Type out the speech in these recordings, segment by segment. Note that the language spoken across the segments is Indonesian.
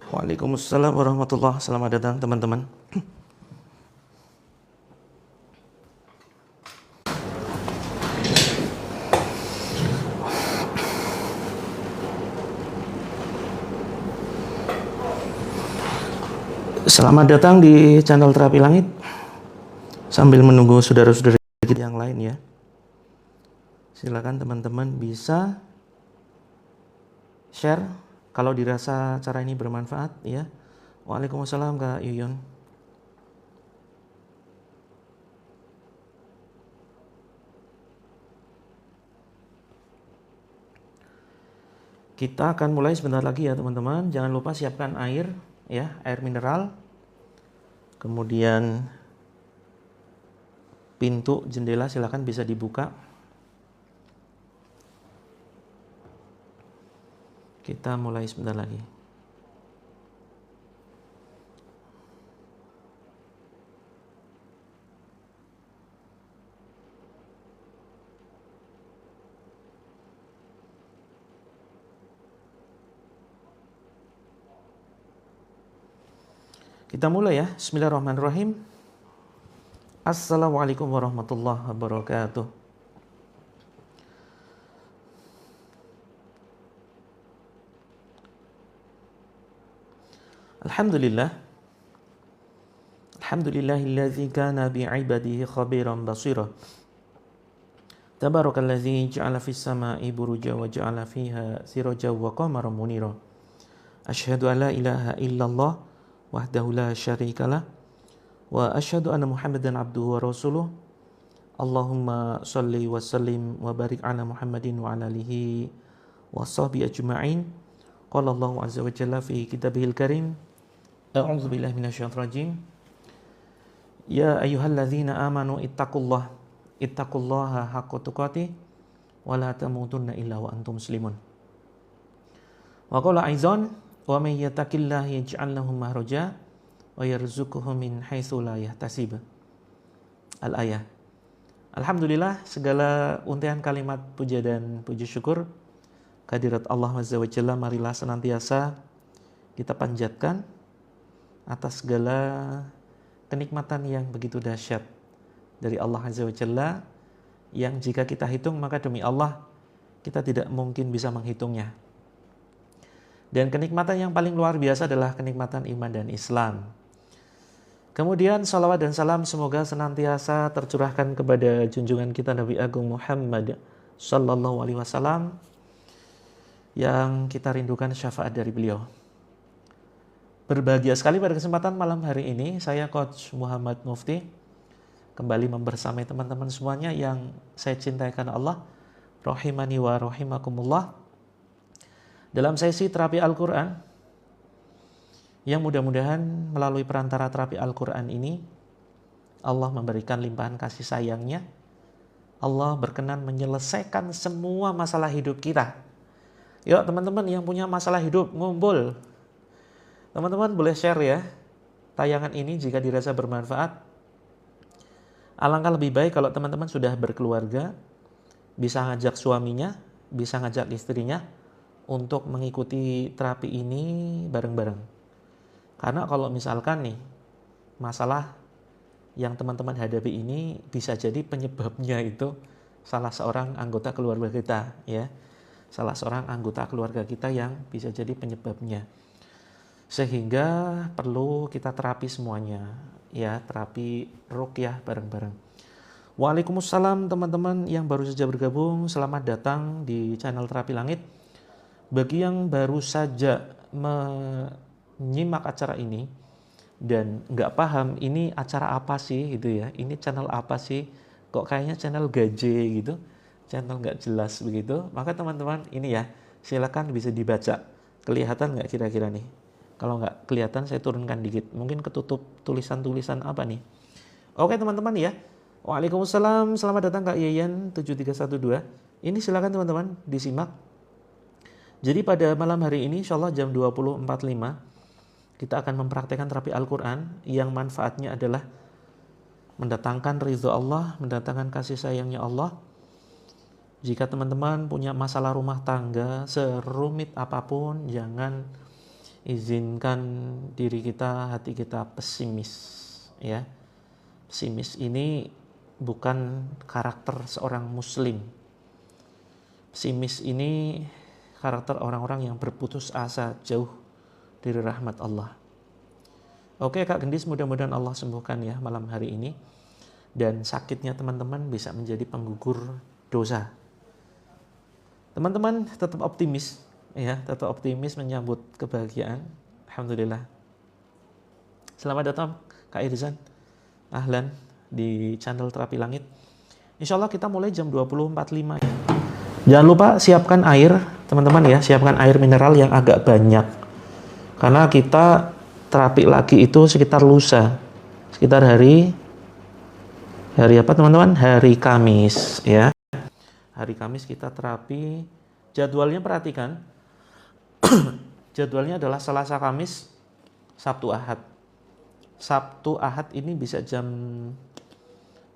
Waalaikumsalam warahmatullahi wabarakatuh. Selamat datang teman-teman. Selamat datang di channel Terapi Langit. Sambil menunggu saudara-saudara kita yang lain ya. Silakan teman-teman bisa share kalau dirasa cara ini bermanfaat ya. Waalaikumsalam Kak Yuyun. Kita akan mulai sebentar lagi ya teman-teman. Jangan lupa siapkan air ya, air mineral. Kemudian pintu jendela silakan bisa dibuka. Kita mulai sebentar lagi. Kita mulai ya. Bismillahirrahmanirrahim. Assalamualaikum warahmatullahi wabarakatuh. Alhamdulillah. Alhamdulillahilladzi kana bi'ibadihi khabiran basira. Tabarakalladzi ja'ala fis sama'i buruja wa ja'ala fiha siraja wa qamaran munira. Asyhadu an la ilaha illallah wahdahu la syarikalah wa asyhadu anna Muhammadan abduhu wa rasuluh. Allahumma shalli wa sallim wa barik ala Muhammadin wa ala alihi wa sahbihi ajma'in. Qala Allahu azza wa jalla fi kitabihil karim. A'udzu billahi minasyaitonir rajim. Ya ayyuhalladzina amanu ittaqullaha haqqa tuqatih wa la tamutunna illa wa antum muslimun. Wa qala aizan wa may yattaqillaha yaj'al lahu makhraja wa yarzuqhu min haitsu la yahtasib. Al-ayah. Alhamdulillah, segala untayan kalimat puja dan puji syukur kehadirat Allah Azza wa Jalla marilah senantiasa kita panjatkan atas segala kenikmatan yang begitu dahsyat dari Allah Azza wa Jalla yang jika kita hitung maka demi Allah kita tidak mungkin bisa menghitungnya. Dan kenikmatan yang paling luar biasa adalah kenikmatan iman dan Islam. Kemudian salawat dan salam semoga senantiasa tercurahkan kepada junjungan kita Nabi Agung Muhammad sallallahu alaihi wasallam yang kita rindukan syafaat dari beliau. Berbahagia sekali pada kesempatan malam hari ini saya Coach Muhammad Mufti kembali membersamai teman-teman semuanya yang saya cintai karena Allah, rahimani wa rahimakumullah, dalam sesi terapi Al-Quran yang mudah-mudahan melalui perantara terapi Al-Quran ini Allah memberikan limpahan kasih sayangnya. Allah berkenan menyelesaikan semua masalah hidup kita. Yuk teman-teman yang punya masalah hidup ngumpul. Teman-teman boleh share ya tayangan ini jika dirasa bermanfaat. Alangkah lebih baik kalau teman-teman sudah berkeluarga, bisa ngajak suaminya, bisa ngajak istrinya untuk mengikuti terapi ini bareng-bareng. Karena kalau misalkan nih masalah yang teman-teman hadapi ini bisa jadi penyebabnya itu salah seorang anggota keluarga kita ya. Salah seorang anggota keluarga kita yang bisa jadi penyebabnya. Sehingga perlu kita terapi semuanya ya, terapi ruqyah bareng-bareng. Waalaikumsalam teman-teman yang baru saja bergabung, selamat datang di channel Terapi Langit. Bagi yang baru saja menyimak acara ini dan nggak paham ini acara apa sih gitu ya, ini channel apa sih, kok kayaknya channel gaje gitu, channel nggak jelas begitu, maka teman-teman ini ya silakan bisa dibaca, kelihatan nggak kira-kira nih? Kalau nggak kelihatan saya turunkan dikit, mungkin ketutup tulisan-tulisan apa nih. Oke teman-teman ya. Waalaikumsalam, selamat datang Kak Yayan 7312. Ini silakan teman-teman disimak. Jadi pada malam hari ini insyaallah jam 20.45 kita akan mempraktekkan terapi Al-Quran yang manfaatnya adalah mendatangkan ridho Allah, mendatangkan kasih sayangnya Allah. Jika teman-teman punya masalah rumah tangga serumit apapun, jangan izinkan diri kita, hati kita pesimis, ya. Pesimis ini bukan karakter seorang muslim. Pesimis ini karakter orang-orang yang berputus asa jauh dari rahmat Allah. Oke Kak Gendis, mudah-mudahan Allah sembuhkan ya malam hari ini. Dan sakitnya teman-teman bisa menjadi penggugur dosa. Teman-teman tetap optimis ya, tetap optimis menyambut kebahagiaan. Alhamdulillah. Selamat datang Kak Irzan. Ahlan di channel Terapi Langit. Insya Allah kita mulai jam 20.45 ya. Jangan lupa siapkan air, teman-teman ya, siapkan air mineral yang agak banyak. Karena kita terapi lagi itu sekitar lusa. Sekitar hari apa teman-teman? Hari Kamis ya. Hari Kamis kita terapi. Jadwalnya perhatikan. Jadwalnya adalah Selasa, Kamis, Sabtu, Ahad. Sabtu, Ahad ini bisa jam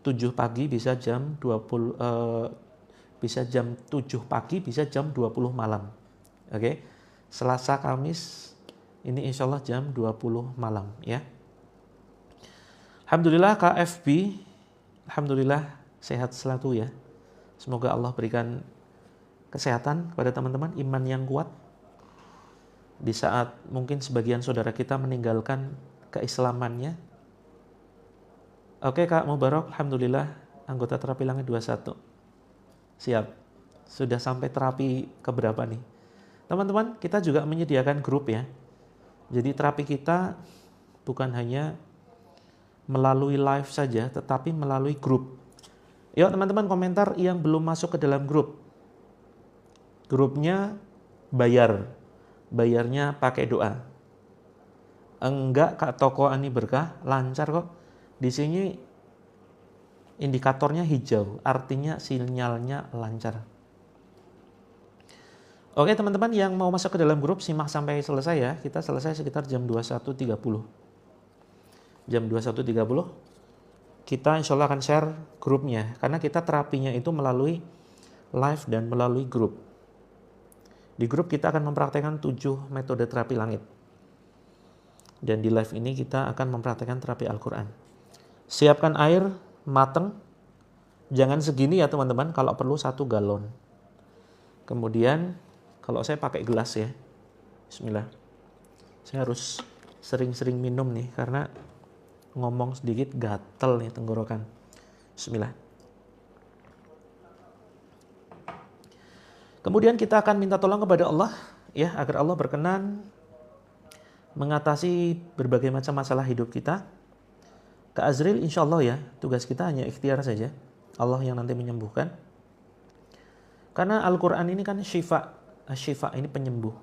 7 pagi, bisa jam 7 pagi, bisa jam 20 malam. Oke. Selasa, Kamis ini insya Allah jam 20 malam ya. Alhamdulillah KFB, alhamdulillah sehat selalu ya. Semoga Allah berikan kesehatan kepada teman-teman, iman yang kuat di saat mungkin sebagian saudara kita meninggalkan keislamannya. Oke Kak Mubarak, alhamdulillah anggota Terapi Langit 21. Siap. Sudah sampai terapi keberapa nih? Teman-teman, kita juga menyediakan grup ya. Jadi terapi kita bukan hanya melalui live saja, tetapi melalui grup. Yuk teman-teman komentar yang belum masuk ke dalam grup. Grupnya bayar. Bayarnya pakai doa. Enggak Kak Toko Ani Berkah, lancar kok. Di sini indikatornya hijau, artinya sinyalnya lancar. Oke teman-teman yang mau masuk ke dalam grup simak sampai selesai ya. Kita selesai sekitar jam 21.30. Jam 21.30 kita insya Allah akan share grupnya. Karena kita terapinya itu melalui live dan melalui grup. Di grup kita akan mempraktekkan 7 metode terapi langit. Dan di live ini kita akan mempraktekkan terapi Al-Quran. Siapkan air mateng. Jangan segini ya teman-teman, kalau perlu 1 galon. Kemudian kalau saya pakai gelas ya. Bismillah. Saya harus sering-sering minum nih karena ngomong sedikit gatel nih tenggorokan. Bismillah. Kemudian kita akan minta tolong kepada Allah ya agar Allah berkenan mengatasi berbagai macam masalah hidup kita. Kak Azril insya Allah ya, tugas kita hanya ikhtiar saja. Allah yang nanti menyembuhkan. Karena Al-Quran ini kan syifa ini penyembuh.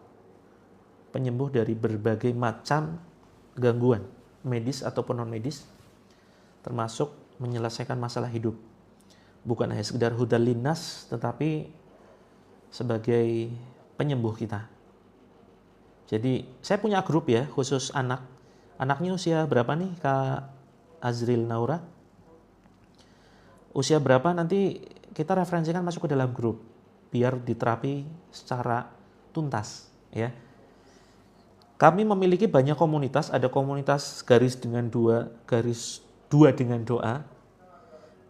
Penyembuh dari berbagai macam gangguan, medis ataupun non-medis. Termasuk menyelesaikan masalah hidup. Bukan hanya sekedar hudal linnas, tetapi sebagai penyembuh kita. Jadi saya punya grup ya, khusus anak. Anaknya usia berapa nih Kak Azril Naura? Usia berapa nanti kita referensikan masuk ke dalam grup. Biar diterapi secara tuntas ya. Kami memiliki banyak komunitas, ada komunitas garis 2 dengan doa.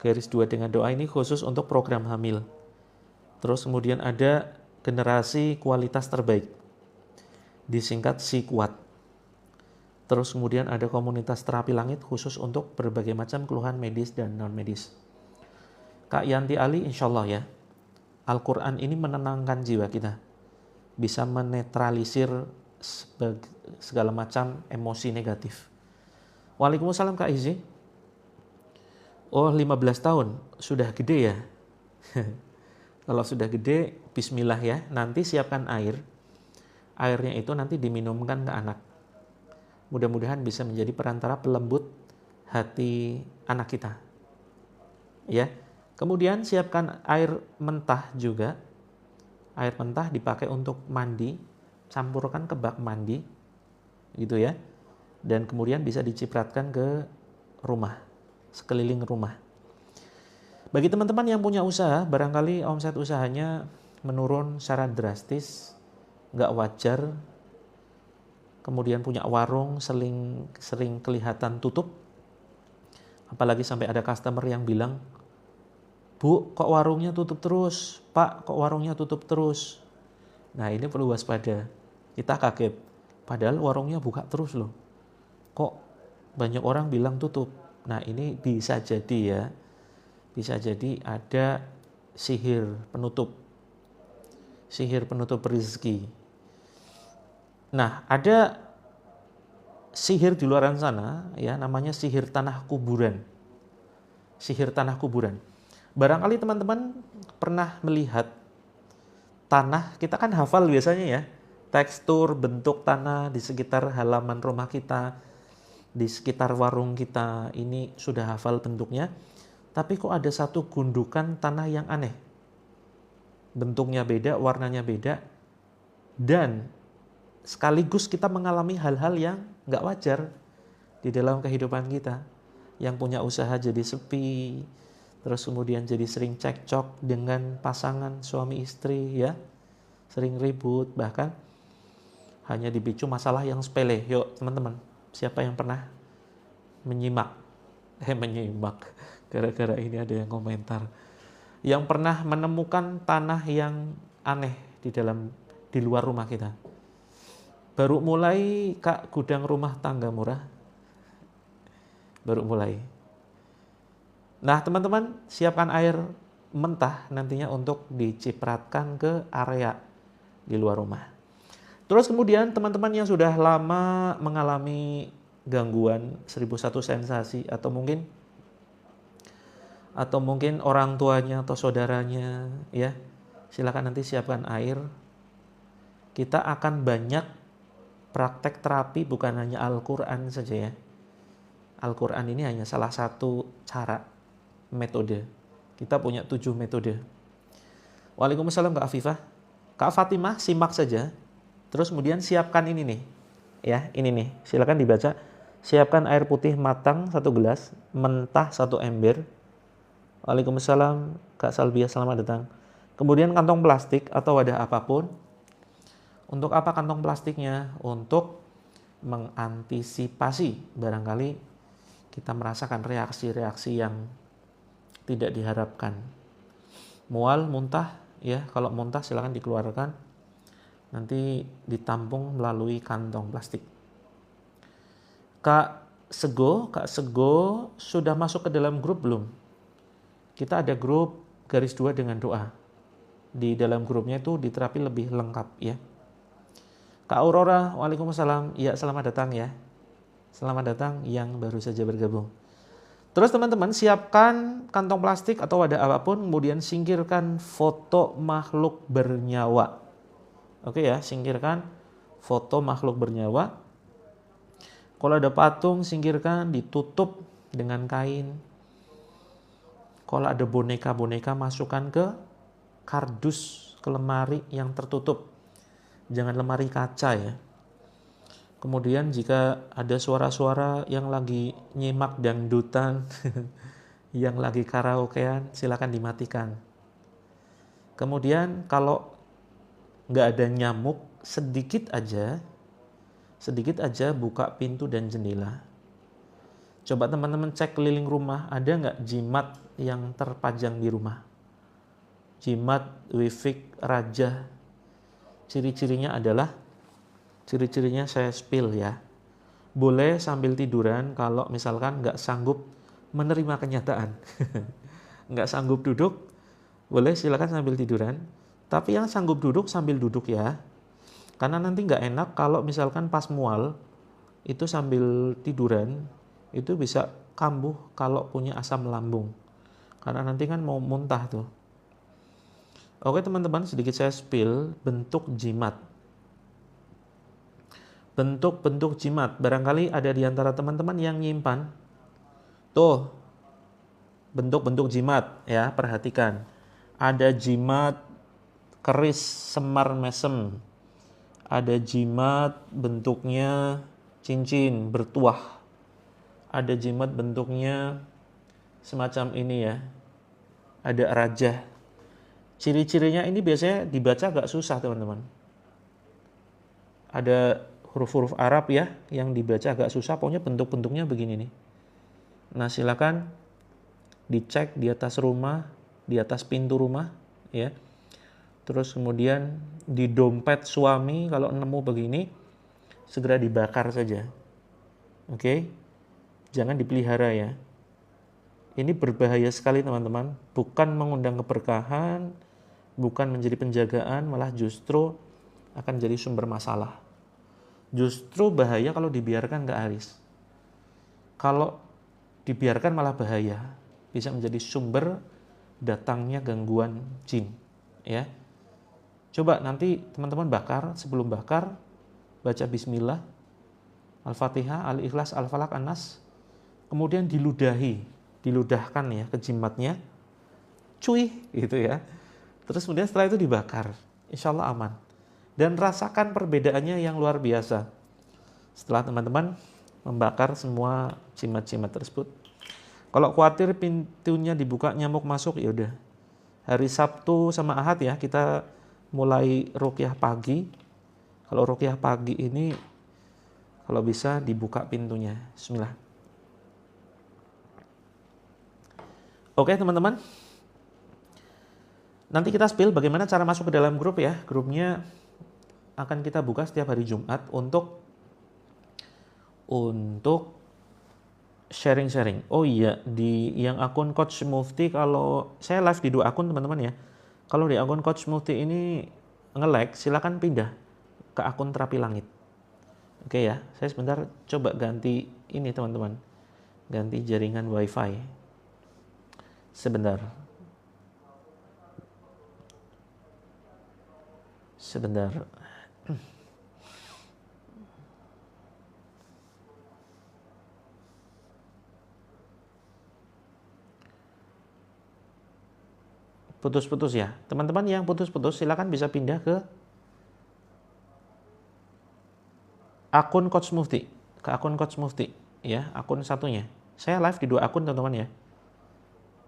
Garis 2 dengan doa ini khusus untuk program hamil. Terus kemudian ada generasi kualitas terbaik. Disingkat si kuat. Terus kemudian ada komunitas terapi langit khusus untuk berbagai macam keluhan medis dan non medis. Kak Yanti Ali insya Allah ya. Al-Quran ini menenangkan jiwa kita. Bisa menetralisir segala macam emosi negatif. Waalaikumsalam Kak Izi. Oh 15 tahun, sudah gede ya. Kalau sudah gede, bismillah ya. Nanti siapkan air. Airnya itu nanti diminumkan ke anak. Mudah-mudahan bisa menjadi perantara pelembut hati anak kita. Ya. Kemudian siapkan air mentah juga. Air mentah dipakai untuk mandi, campurkan ke bak mandi, gitu ya. Dan kemudian bisa dicipratkan ke rumah, sekeliling rumah. Bagi teman-teman yang punya usaha, barangkali omset usahanya menurun secara drastis, nggak wajar. kemudian punya warung sering kelihatan tutup. Apalagi sampai ada customer yang bilang, "Bu, kok warungnya tutup terus? Pak, kok warungnya tutup terus?" Nah, ini perlu waspada. Kita kaget. Padahal warungnya buka terus loh. Kok banyak orang bilang tutup? Nah, ini bisa jadi ya. Bisa jadi ada sihir penutup. Sihir penutup rezeki. Nah, ada sihir di luar sana ya, namanya sihir tanah kuburan. Sihir tanah kuburan. Barangkali teman-teman pernah melihat tanah, kita kan hafal biasanya ya, tekstur bentuk tanah di sekitar halaman rumah kita, di sekitar warung kita, ini sudah hafal bentuknya. Tapi kok ada satu gundukan tanah yang aneh. Bentuknya beda, warnanya beda, dan sekaligus kita mengalami hal-hal yang nggak wajar di dalam kehidupan kita. Yang punya usaha jadi sepi, terus kemudian jadi sering cekcok dengan pasangan suami istri ya, sering ribut, bahkan hanya dipicu masalah yang sepele. Yuk teman-teman, siapa yang pernah menyimak gara-gara ini ada yang komentar, yang pernah menemukan tanah yang aneh di luar rumah kita? Baru mulai Kak gudang rumah tangga murah, baru mulai. Nah teman-teman, siapkan air mentah nantinya untuk dicipratkan ke area di luar rumah. Terus kemudian teman-teman yang sudah lama mengalami gangguan 1001 sensasi, atau mungkin orang tuanya atau saudaranya ya, silakan nanti siapkan air. Kita akan banyak praktek terapi, bukan hanya Al-Quran saja ya. Al-Quran ini hanya salah satu cara, metode. Kita punya 7 metode. Waalaikumsalam Kak Afifah. Kak Fatimah simak saja. Terus kemudian siapkan ini nih. Ya, ini nih. Silakan dibaca. Siapkan air putih matang 1 gelas, mentah 1 ember. Waalaikumsalam Kak Salbia, selamat datang. Kemudian kantong plastik atau wadah apapun. Untuk apa kantong plastiknya? Untuk mengantisipasi barangkali kita merasakan reaksi-reaksi yang tidak diharapkan. Mual, muntah ya, kalau muntah silakan dikeluarkan. Nanti ditampung melalui kantong plastik. Kak Sego sudah masuk ke dalam grup belum? Kita ada grup garis 2 dengan doa. Di dalam grupnya itu diterapi lebih lengkap ya. Kak Aurora, waalaikumsalam. Ya, selamat datang ya. Selamat datang yang baru saja bergabung. Terus teman-teman siapkan kantong plastik atau wadah apapun, kemudian singkirkan foto makhluk bernyawa. Oke ya, singkirkan foto makhluk bernyawa. Kalau ada patung, singkirkan, ditutup dengan kain. Kalau ada boneka-boneka, masukkan ke kardus, ke lemari yang tertutup. Jangan lemari kaca ya. Kemudian jika ada suara-suara yang lagi nyimak dangdutan, yang lagi karaokean, silakan dimatikan. Kemudian kalau nggak ada nyamuk, sedikit aja buka pintu dan jendela. Coba teman-teman cek keliling rumah, ada nggak jimat yang terpajang di rumah? Jimat, wifik, raja. Ciri-cirinya saya spill ya. Boleh sambil tiduran kalau misalkan nggak sanggup menerima kenyataan. Nggak sanggup duduk, boleh silakan sambil tiduran. Tapi yang sanggup duduk sambil duduk ya. Karena nanti nggak enak kalau misalkan pas mual itu sambil tiduran, itu bisa kambuh kalau punya asam lambung. Karena nanti kan mau muntah tuh. Oke teman-teman, sedikit saya spill bentuk jimat. Bentuk-bentuk jimat. Barangkali ada di antara teman-teman yang nyimpan. Tuh, bentuk-bentuk jimat ya, perhatikan. Ada jimat keris semar mesem. Ada jimat bentuknya cincin bertuah. Ada jimat bentuknya semacam ini ya. Ada raja. Ciri-cirinya ini biasanya dibaca agak susah teman-teman. Ada huruf-huruf Arab ya, yang dibaca agak susah, pokoknya bentuk-bentuknya begini nih. Nah, silakan dicek di atas rumah, di atas pintu rumah ya. Terus kemudian di dompet suami kalau nemu begini segera dibakar saja. Oke? Jangan dipelihara ya. Ini berbahaya sekali teman-teman, bukan mengundang keberkahan, bukan menjadi penjagaan, malah justru akan jadi sumber masalah. Justru bahaya kalau dibiarkan Kak Aris. Kalau dibiarkan malah bahaya, bisa menjadi sumber datangnya gangguan jin ya. Coba nanti teman-teman bakar, sebelum bakar baca bismillah, Al-Fatihah, Al-Ikhlas, Al-Falaq, An-Nas, kemudian diludahkan ya ke jimatnya, cuy gitu ya. Terus kemudian setelah itu dibakar, insya Allah aman. Dan rasakan perbedaannya yang luar biasa setelah teman-teman membakar semua jimat-jimat tersebut. Kalau khawatir pintunya dibuka nyamuk masuk, ya udah. Hari Sabtu sama Ahad ya kita mulai ruqyah pagi. Kalau ruqyah pagi ini kalau bisa dibuka pintunya. Bismillah. Oke teman-teman. Nanti kita spill bagaimana cara masuk ke dalam grup ya. Grupnya akan kita buka setiap hari Jumat untuk sharing-sharing. Oh iya, di yang akun Coach Mufti, kalau saya live di 2 akun teman-teman ya. Kalau di akun Coach Mufti ini nge-lag, silakan pindah ke akun Terapi Langit. Oke ya, saya sebentar coba ganti ini teman-teman. Ganti jaringan WiFi. Sebentar. Putus-putus ya. Teman-teman yang putus-putus silakan bisa pindah ke akun Coach Mufti. Ke akun Coach Mufti ya, akun satunya. Saya live di 2 akun teman-teman ya.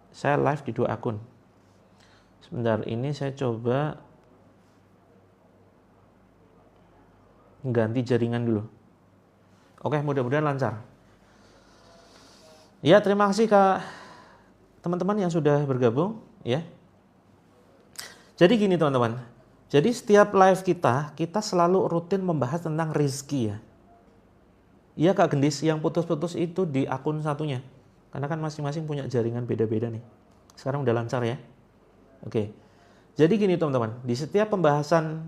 Saya live di 2 akun. Sebentar, ini saya coba ganti jaringan dulu. Oke, mudah-mudahan lancar. Ya, terima kasih Kak teman-teman yang sudah bergabung ya. Jadi gini teman-teman. Jadi setiap live kita selalu rutin membahas tentang rezeki ya. Iya Kak Gendis, yang putus-putus itu di akun satunya. Karena kan masing-masing punya jaringan beda-beda nih. Sekarang udah lancar ya. Oke. Jadi gini teman-teman, di setiap pembahasan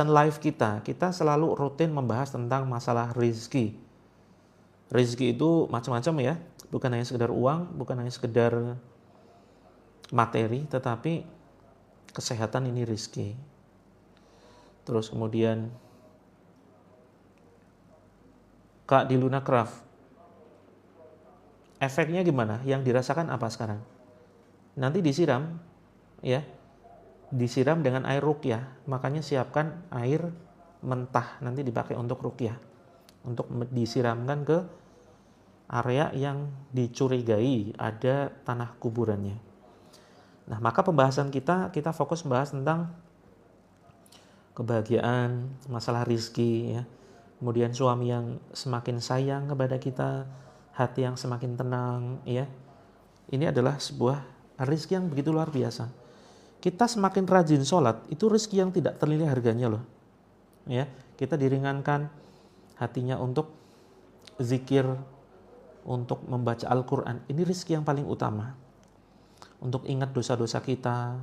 live kita selalu rutin membahas tentang masalah rezeki. Rezeki itu macam-macam ya, bukan hanya sekedar uang, bukan hanya sekedar materi, tetapi kesehatan ini rezeki. Terus kemudian Kak di Luna Craft, efeknya gimana? Yang dirasakan apa sekarang? Nanti disiram ya. Disiram dengan air ruqyah. Makanya siapkan air mentah nanti dipakai untuk ruqyah. Untuk disiramkan ke area yang dicurigai ada tanah kuburannya. Nah, maka pembahasan kita fokus membahas tentang kebahagiaan, masalah rizki ya. Kemudian suami yang semakin sayang kepada kita, hati yang semakin tenang ya. Ini adalah sebuah rizki yang begitu luar biasa. Kita semakin rajin sholat, itu rezeki yang tidak ternilai harganya loh. Ya, kita diringankan hatinya untuk zikir, untuk membaca Al-Quran. Ini rezeki yang paling utama. Untuk ingat dosa-dosa kita,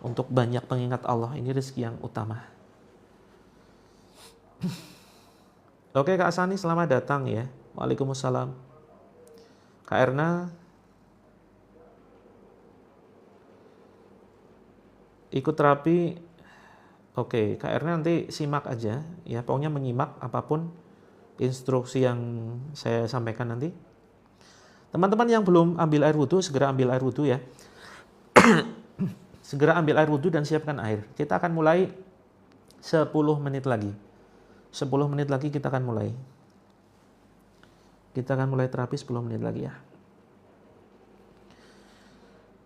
untuk banyak pengingat Allah, ini rezeki yang utama. Oke Kak Sani, selamat datang ya. Waalaikumsalam. Kak Erna, ikut terapi. Oke, Kak Erna nanti simak aja ya, pokoknya menyimak apapun instruksi yang saya sampaikan nanti. Teman-teman yang belum ambil air wudhu, segera ambil air wudhu ya. Segera ambil air wudhu dan siapkan air. Kita akan mulai 10 menit lagi. 10 menit lagi kita akan mulai. Kita akan mulai terapi 10 menit lagi ya.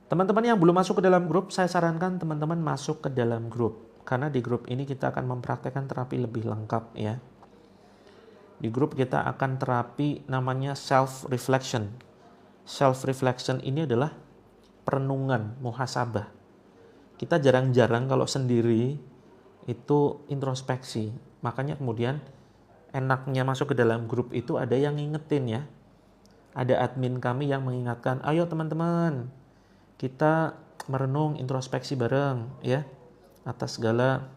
Teman-teman yang belum masuk ke dalam grup, saya sarankan teman-teman masuk ke dalam grup. karena di grup ini kita akan mempraktekkan terapi lebih lengkap ya. Di grup kita akan terapi namanya self reflection. Self reflection ini adalah perenungan, muhasabah. Kita jarang-jarang kalau sendiri itu introspeksi. Makanya kemudian enaknya masuk ke dalam grup itu ada yang ngingetin ya. Ada admin kami yang mengingatkan, ayo teman-teman, kita merenung introspeksi bareng ya, atas segala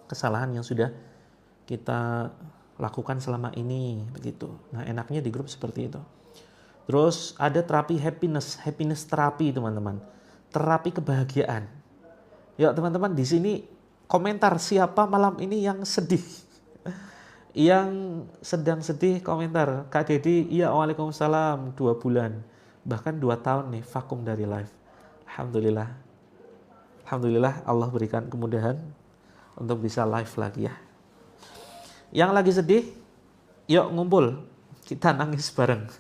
kesalahan yang sudah kita lakukan selama ini, begitu. Nah, enaknya di grup seperti itu. Terus ada terapi happiness terapi teman-teman. Terapi kebahagiaan. Ya teman-teman, di sini komentar siapa malam ini yang sedih. Yang sedang sedih komentar. Kak Dedi, iya waalaikumsalam, 2 bulan. Bahkan 2 tahun nih vakum dari live. Alhamdulillah. Alhamdulillah Allah berikan kemudahan untuk bisa live lagi ya. Yang lagi sedih, yuk ngumpul. Kita nangis bareng.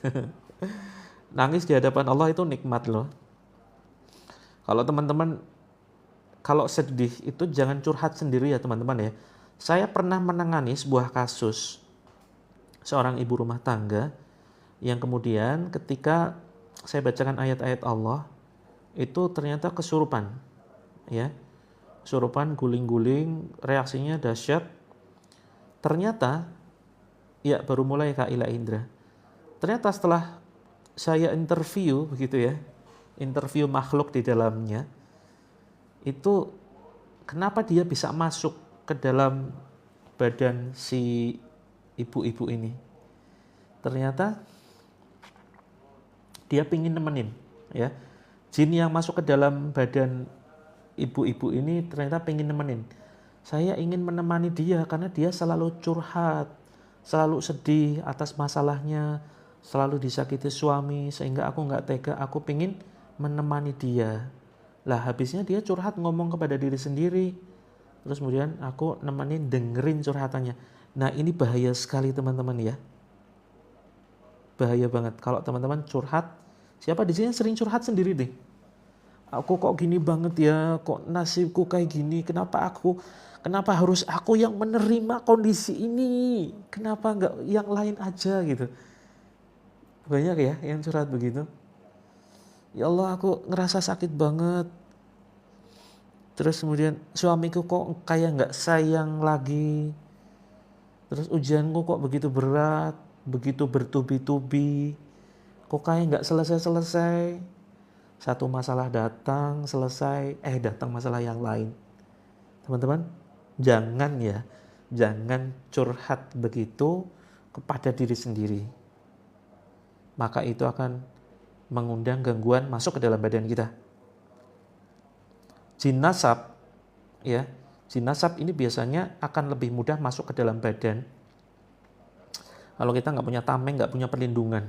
Nangis di hadapan Allah itu nikmat loh. Kalau teman-teman, kalau sedih itu jangan curhat sendiri ya teman-teman ya. Saya pernah menangani sebuah kasus seorang ibu rumah tangga yang kemudian ketika saya bacakan ayat-ayat Allah itu ternyata kesurupan ya. Kesurupan, guling-guling, reaksinya dahsyat. Ternyata ya baru mulai Kak Ila Indra. Ternyata setelah saya interview begitu ya, interview makhluk di dalamnya, itu kenapa dia bisa masuk ke dalam badan si ibu-ibu ini. Ternyata dia pingin nemenin ya. Jin yang masuk ke dalam badan ibu-ibu ini ternyata pingin nemenin. Saya ingin menemani dia karena dia selalu curhat, selalu sedih atas masalahnya, selalu disakiti suami, sehingga aku nggak tega, aku pingin menemani dia. Lah habisnya dia curhat ngomong kepada diri sendiri, terus kemudian aku nemenin dengerin curhatannya. Nah ini bahaya sekali teman-teman ya. Bahaya banget kalau teman-teman curhat. Siapa di sini sering curhat sendiri deh? Aku kok gini banget ya, kok nasibku kayak gini, kenapa harus aku yang menerima kondisi ini? Kenapa nggak yang lain aja gitu? Banyak ya yang curhat begitu. Ya Allah, aku ngerasa sakit banget. Terus kemudian suamiku kok kayak nggak sayang lagi. Terus ujianku kok begitu berat, begitu bertubi-tubi. Kok kayak nggak selesai-selesai. Satu masalah datang, selesai, datang masalah yang lain. Teman-teman, jangan curhat begitu kepada diri sendiri. Maka itu akan mengundang gangguan masuk ke dalam badan kita. Jin nasab, ya, jin nasab ini biasanya akan lebih mudah masuk ke dalam badan kalau kita nggak punya tameng, nggak punya perlindungan.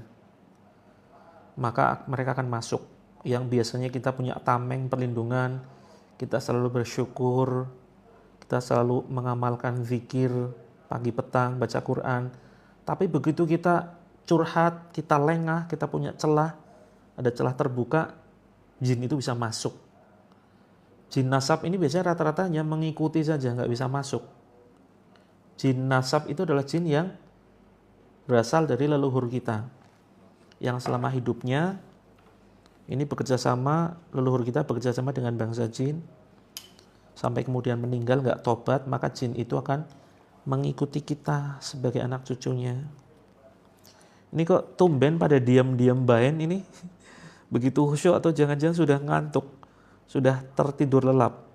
Maka mereka akan masuk. Yang biasanya kita punya tameng, perlindungan, kita selalu bersyukur, kita selalu mengamalkan zikir pagi petang, baca Quran. Tapi begitu kita curhat, kita lengah, kita punya celah, ada celah terbuka, jin itu bisa masuk. Jin nasab ini biasanya rata-rata hanya mengikuti saja, nggak bisa masuk. Jin nasab itu adalah jin yang berasal dari leluhur kita, yang selama hidupnya ini bekerja sama, leluhur kita bekerja sama dengan bangsa jin, sampai kemudian meninggal nggak tobat, maka jin itu akan mengikuti kita sebagai anak cucunya. Ini kok tumben pada diam-diam baen ini, begitu khusyuk atau jangan-jangan sudah ngantuk, sudah tertidur lelap.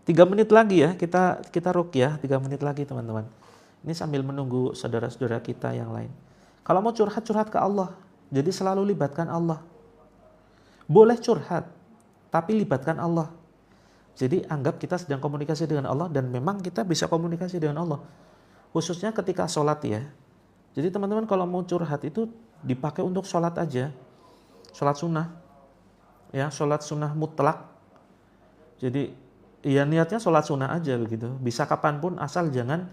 3 menit lagi ya, kita ruqyah 3 menit lagi teman-teman. Ini sambil menunggu saudara-saudara kita yang lain. Kalau mau curhat ke Allah, jadi selalu libatkan Allah. Boleh curhat, tapi libatkan Allah. Jadi anggap kita sedang komunikasi dengan Allah, dan memang kita bisa komunikasi dengan Allah. Khususnya ketika sholat ya. Jadi teman-teman kalau mau curhat itu dipakai untuk sholat aja. Sholat sunnah. Ya, sholat sunnah mutlak. Jadi ya niatnya sholat sunnah aja begitu. Bisa kapanpun asal jangan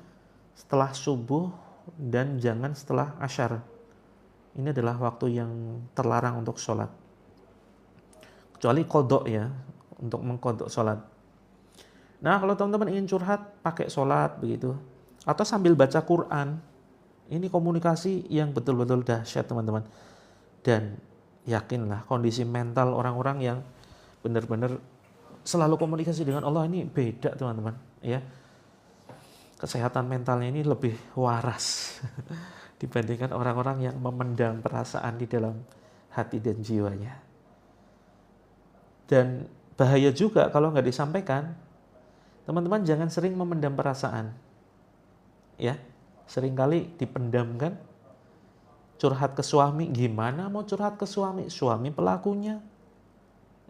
setelah subuh dan jangan setelah asyar. Ini adalah waktu yang terlarang untuk sholat. Kecuali kodok ya, untuk mengkodok sholat. Nah, kalau teman-teman ingin curhat pakai sholat begitu, atau sambil baca Quran, ini komunikasi yang betul-betul dahsyat teman-teman. Dan yakinlah kondisi mental orang-orang yang benar-benar selalu komunikasi dengan Allah ini beda teman-teman. Ya, kesehatan mentalnya ini lebih waras dibandingkan orang-orang yang memendam perasaan di dalam hati dan jiwanya. Dan bahaya juga kalau nggak disampaikan. Teman-teman jangan sering memendam perasaan. Ya, seringkali dipendamkan. Curhat ke suami, gimana mau curhat ke suami? Suami pelakunya.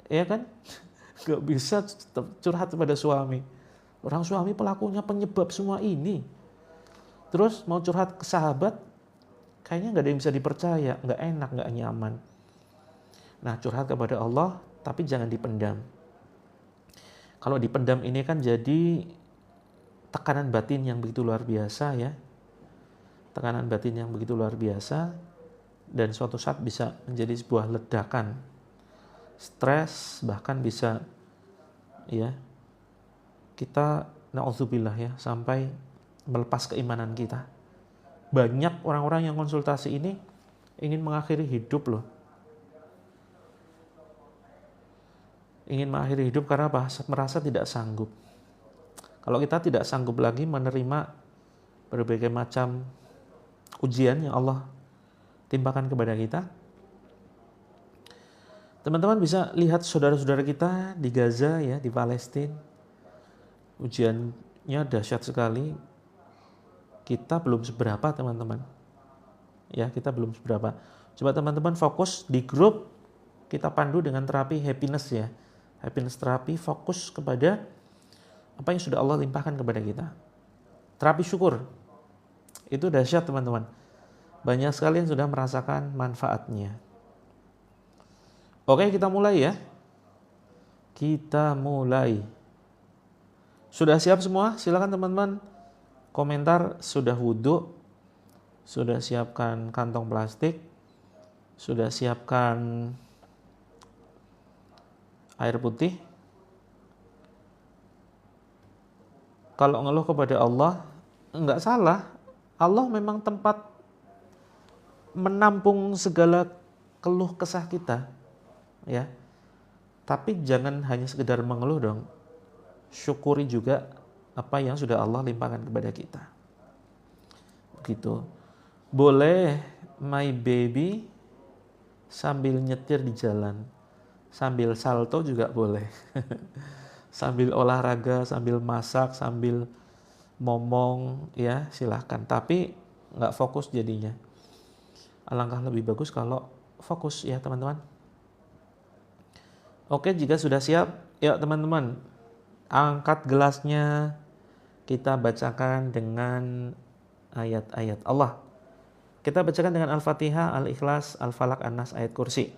Ya kan? Gak bisa curhat kepada suami. Orang suami pelakunya, penyebab semua ini. Terus mau curhat ke sahabat, kayaknya gak ada yang bisa dipercaya, gak enak, gak nyaman. Nah, curhat kepada Allah, tapi jangan dipendam. Kalau dipendam ini kan jadi tekanan batin yang begitu luar biasa ya. Tekanan batin yang begitu luar biasa dan suatu saat bisa menjadi sebuah ledakan. Stres bahkan bisa ya kita na'udzubillah ya sampai melepas keimanan kita. Banyak orang-orang yang konsultasi ini ingin mengakhiri hidup loh. Ingin mengakhiri hidup karena apa? Merasa tidak sanggup. Kalau kita tidak sanggup lagi menerima berbagai macam ujian yang Allah timpakan kepada kita, teman-teman bisa lihat saudara-saudara kita di Gaza ya, di Palestina. Ujiannya dahsyat sekali. Kita belum seberapa teman-teman. Ya, kita belum seberapa. Coba teman-teman fokus di grup, kita pandu dengan terapi happiness ya. Happiness terapi fokus kepada apa yang sudah Allah limpahkan kepada kita. Terapi syukur. Itu dahsyat teman-teman. Banyak sekali yang sudah merasakan manfaatnya. Oke, kita mulai ya. Kita mulai. Sudah siap semua? Silakan teman-teman komentar sudah wudhu, sudah siapkan kantong plastik, sudah siapkan air putih. Kalau ngeluh kepada Allah, enggak salah. Allah memang tempat menampung segala keluh kesah kita. Ya. Tapi jangan hanya sekedar mengeluh dong. Syukuri juga apa yang sudah Allah limpahkan kepada kita. Begitu. Boleh my baby sambil nyetir di jalan. Sambil salto juga boleh. Sambil olahraga, sambil masak, sambil ngomong, ya silahkan. Tapi nggak fokus jadinya. Alangkah lebih bagus kalau fokus ya teman-teman. Oke, jika sudah siap, yuk teman-teman. Angkat gelasnya, kita bacakan dengan ayat-ayat Allah. Kita bacakan dengan Al-Fatihah, Al-Ikhlas, Al-Falaq, An-Nas, ayat kursi.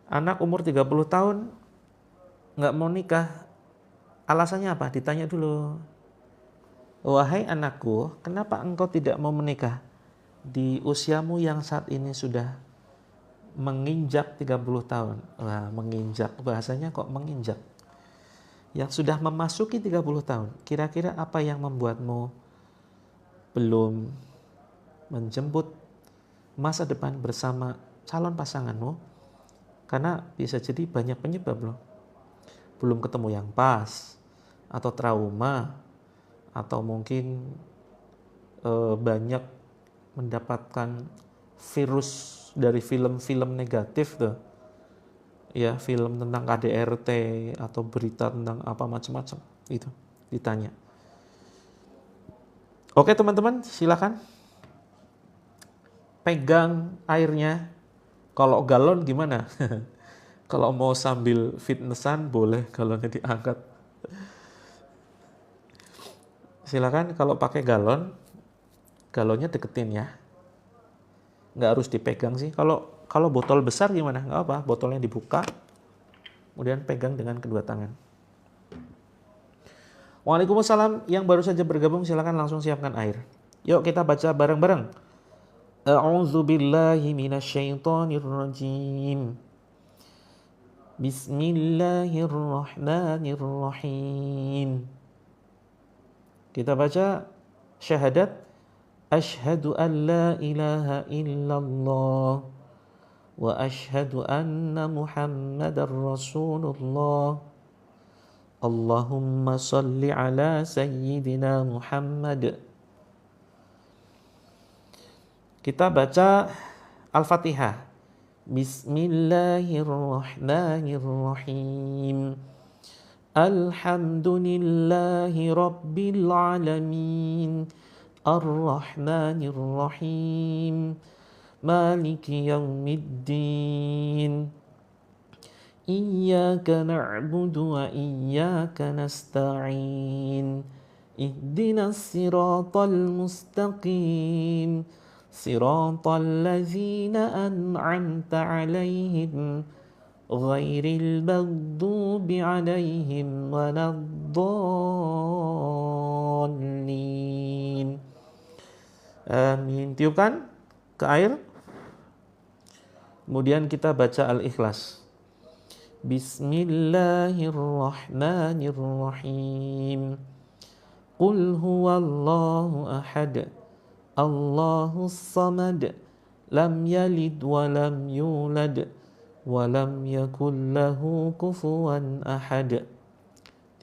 Anak umur 30 tahun nggak mau nikah. Alasannya apa? Ditanya dulu. Wahai anakku, kenapa engkau tidak mau menikah? Di usiamu yang saat ini sudah menginjak 30 tahun. Wah, menginjak. Bahasanya kok menginjak. Yang sudah memasuki 30 tahun. Kira-kira apa yang membuatmu belum menjemput masa depan bersama calon pasanganmu? Karena bisa jadi banyak penyebab loh. Belum ketemu yang pas, atau trauma, atau mungkin banyak mendapatkan virus dari film-film negatif tuh. Ya, film tentang KDRT atau berita tentang apa macam-macam itu ditanya. Oke teman-teman, silakan pegang airnya. Kalau galon gimana? Kalau mau sambil fitnessan boleh galonnya diangkat. Silakan kalau pakai galonnya deketin ya. Nggak harus dipegang sih. Kalau botol besar gimana? Nggak apa, botolnya dibuka, kemudian pegang dengan kedua tangan. Waalaikumsalam. Yang baru saja bergabung silakan langsung siapkan air. Yuk kita baca bareng-bareng. A'udzu billahi minasyaitonir rajim. Bismillahirrahmanirrahim. Kita baca syahadat. Asyhadu an la ilaha illallah wa asyhadu anna Muhammadar Rasulullah. Allahumma salli ala Sayyidina Muhammad. Kita baca Al-Fatihah. Bismillahirrahmanirrahim. Alhamdulillahi Rabbil Alamin. Ar-Rahmanir-Rahim. Maliki Yawmiddin. Iyyaka na'budu wa iyyaka nasta'in. Ihdinas siratal mustaqim. Siratal ladzina an'amta 'alaihim ghairil maghdubi 'alaihim waladdallin. Amin. Tiupkan ke air. Kemudian kita baca Al-Ikhlas. Bismillahirrahmanirrahim. Qul huwallahu ahad. Allahus samad. Lam yalid wa lam yulad. Wa lam yakul lahu kufuwan ahad.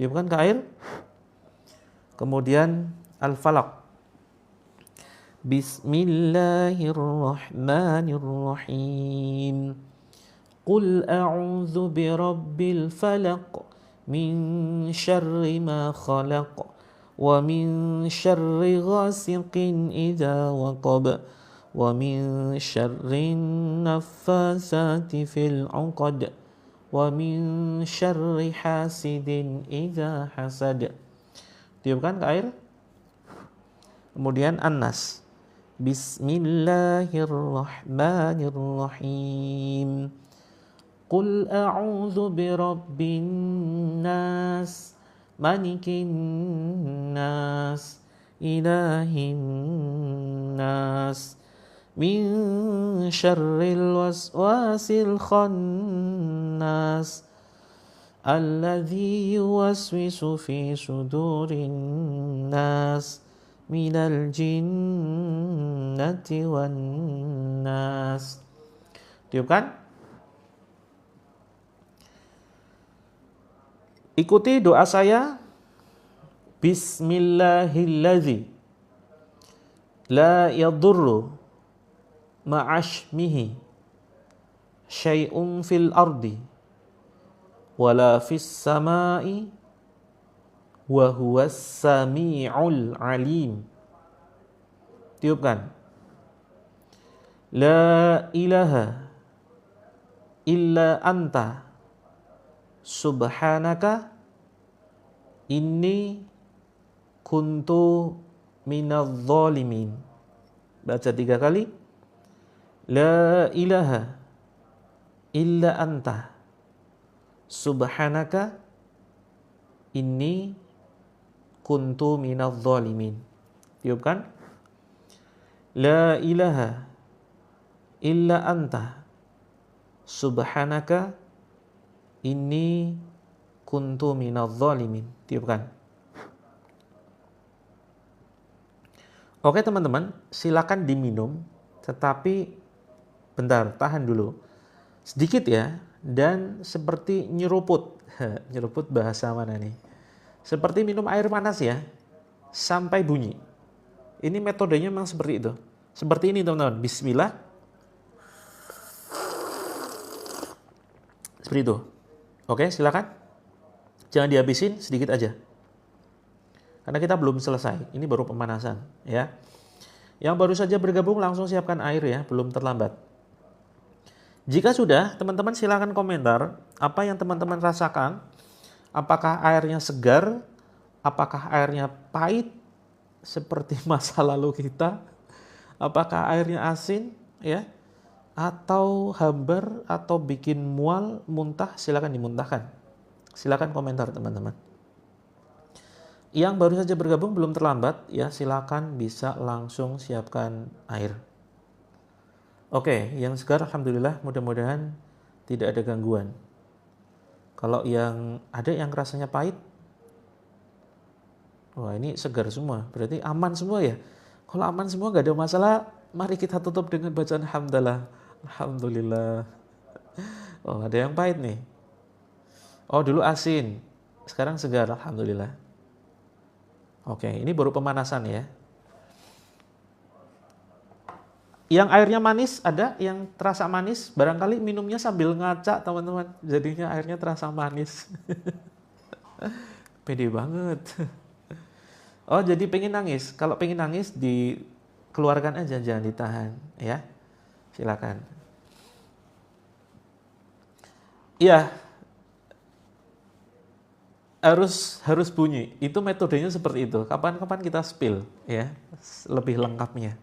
Tiupkan ke air. Kemudian Al-Falaq. Bismillahirrahmanirrahim. Qul a'udzu birabbil falaq min syarri ma khalaq wa min syarri ghasiqin idza waqab wa min syarri naffasati fil 'uqad wa min syarri hasidin idza hasad. Tiupkan ke air. Kemudian An-Nas. Bismillahirrahmanirrahim. Qul a'udzu birabbin nas, malikin nas, ilahin nas, min syarril waswasil khannas, alladzi yuwaswisu fi sudurin nas, minal jinnati wan nas. Tiupkan. Ikuti doa saya. Bismillahilladzi la yadurru ma'ashmihi syai'un fil ardi wala fis samai wa huwas sami'ul alim. Tiupkan. La ilaha illa anta subhanaka inni kuntu minadh dhalimin. Baca 3 kali. La ilaha illa anta subhanaka inni kuntu minadh dhalimin. Tiupkan. La ilaha illa anta subhanaka inni kuntu minadh dhalimin. Tiupkan. Oke teman-teman, silakan diminum, tetapi bentar, tahan dulu. Sedikit ya, dan seperti nyeruput. Nyeruput bahasa mana nih? Seperti minum air panas ya, sampai bunyi. Ini metodenya memang seperti itu. Seperti ini teman-teman, bismillah. Seperti itu. Oke, silakan. Jangan dihabisin, sedikit aja. Karena kita belum selesai, ini baru pemanasan ya. Yang baru saja bergabung langsung siapkan air ya, belum terlambat. Jika sudah, teman-teman silakan komentar apa yang teman-teman rasakan. Apakah airnya segar? Apakah airnya pahit seperti masa lalu kita? Apakah airnya asin ya? Atau hambar atau bikin mual, muntah? Silakan dimuntahkan. Silakan komentar teman-teman. Yang baru saja bergabung belum terlambat ya, silakan bisa langsung siapkan air. Oke, yang segar alhamdulillah, mudah-mudahan tidak ada gangguan. Kalau yang ada yang rasanya pahit, wah ini segar semua, berarti aman semua ya. Kalau aman semua nggak ada masalah, mari kita tutup dengan bacaan hamdalah. Alhamdulillah. Oh ada yang pahit nih. Oh dulu asin, sekarang segar, alhamdulillah. Oke, ini baru pemanasan ya. Yang airnya manis ada, yang terasa manis, barangkali minumnya sambil ngaca teman-teman, jadinya airnya terasa manis. Pede banget. Oh jadi pengen nangis, kalau pengen nangis dikeluarkan aja, jangan ditahan ya. Silakan. Iya, harus bunyi. Itu metodenya seperti itu. Kapan-kapan kita spill ya, lebih lengkapnya.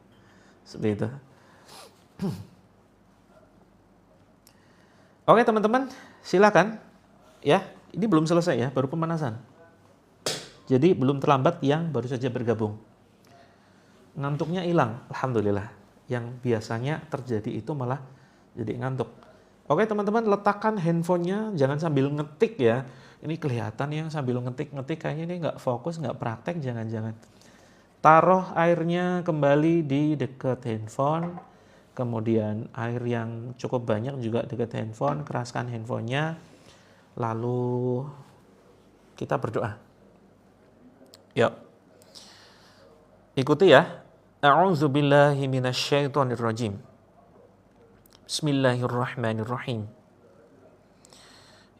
Seperti itu. Oke teman-teman, silakan ya. Ini belum selesai ya, baru pemanasan. Jadi belum terlambat yang baru saja bergabung. Ngantuknya hilang, alhamdulillah. Yang biasanya terjadi itu malah jadi ngantuk. Oke teman-teman, letakkan handphonenya, jangan sambil ngetik ya. Ini kelihatan yang sambil ngetik-ngetik kayaknya ini nggak fokus, nggak praktek, jangan-jangan. Taruh airnya kembali di dekat handphone, kemudian air yang cukup banyak juga dekat handphone, keraskan handphonenya, lalu kita berdoa. Yuk, ikuti ya. A'udzubillahi minasyaitonirrajim. Bismillahirrahmanirrahim.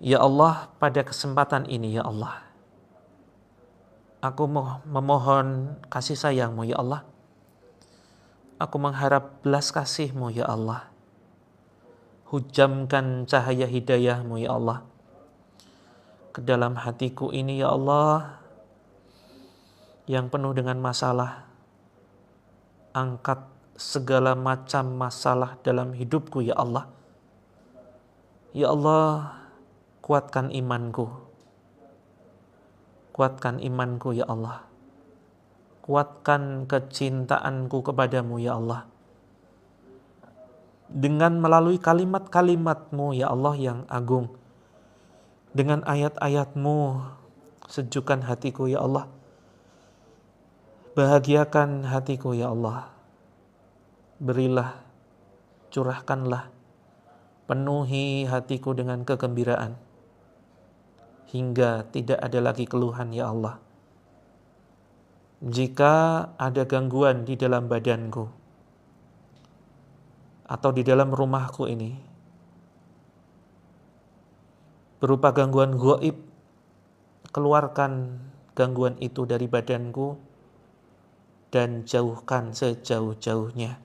Ya Allah, pada kesempatan ini ya Allah, aku memohon kasih sayang-Mu ya Allah. Aku mengharap belas kasih-Mu ya Allah. Hujamkan cahaya hidayah-Mu ya Allah ke dalam hatiku ini ya Allah, yang penuh dengan masalah. Angkat segala macam masalah dalam hidupku ya Allah. Ya Allah, kuatkan imanku. Kuatkan imanku ya Allah. Kuatkan kecintaanku kepadamu ya Allah. Dengan melalui kalimat-kalimat-Mu ya Allah yang agung. Dengan ayat-ayat-Mu, sejukkan hatiku ya Allah. Bahagiakan hatiku ya Allah. Berilah, curahkanlah, penuhi hatiku dengan kegembiraan. Hingga tidak ada lagi keluhan ya Allah. Jika ada gangguan di dalam badanku atau di dalam rumahku ini berupa gangguan gaib, keluarkan gangguan itu dari badanku dan jauhkan sejauh-jauhnya.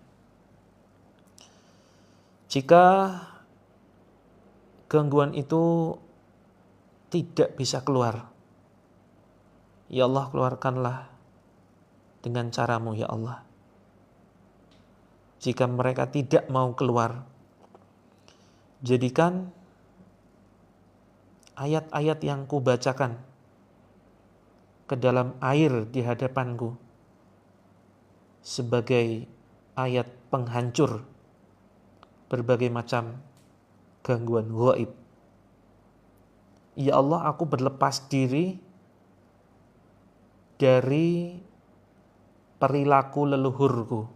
Jika gangguan itu tidak bisa keluar, ya Allah, keluarkanlah dengan cara-Mu ya Allah. Jika mereka tidak mau keluar, jadikan ayat-ayat yang kubacakan ke dalam air di hadapanku sebagai ayat penghancur berbagai macam gangguan gaib. Ya Allah, aku berlepas diri dari perilaku leluhurku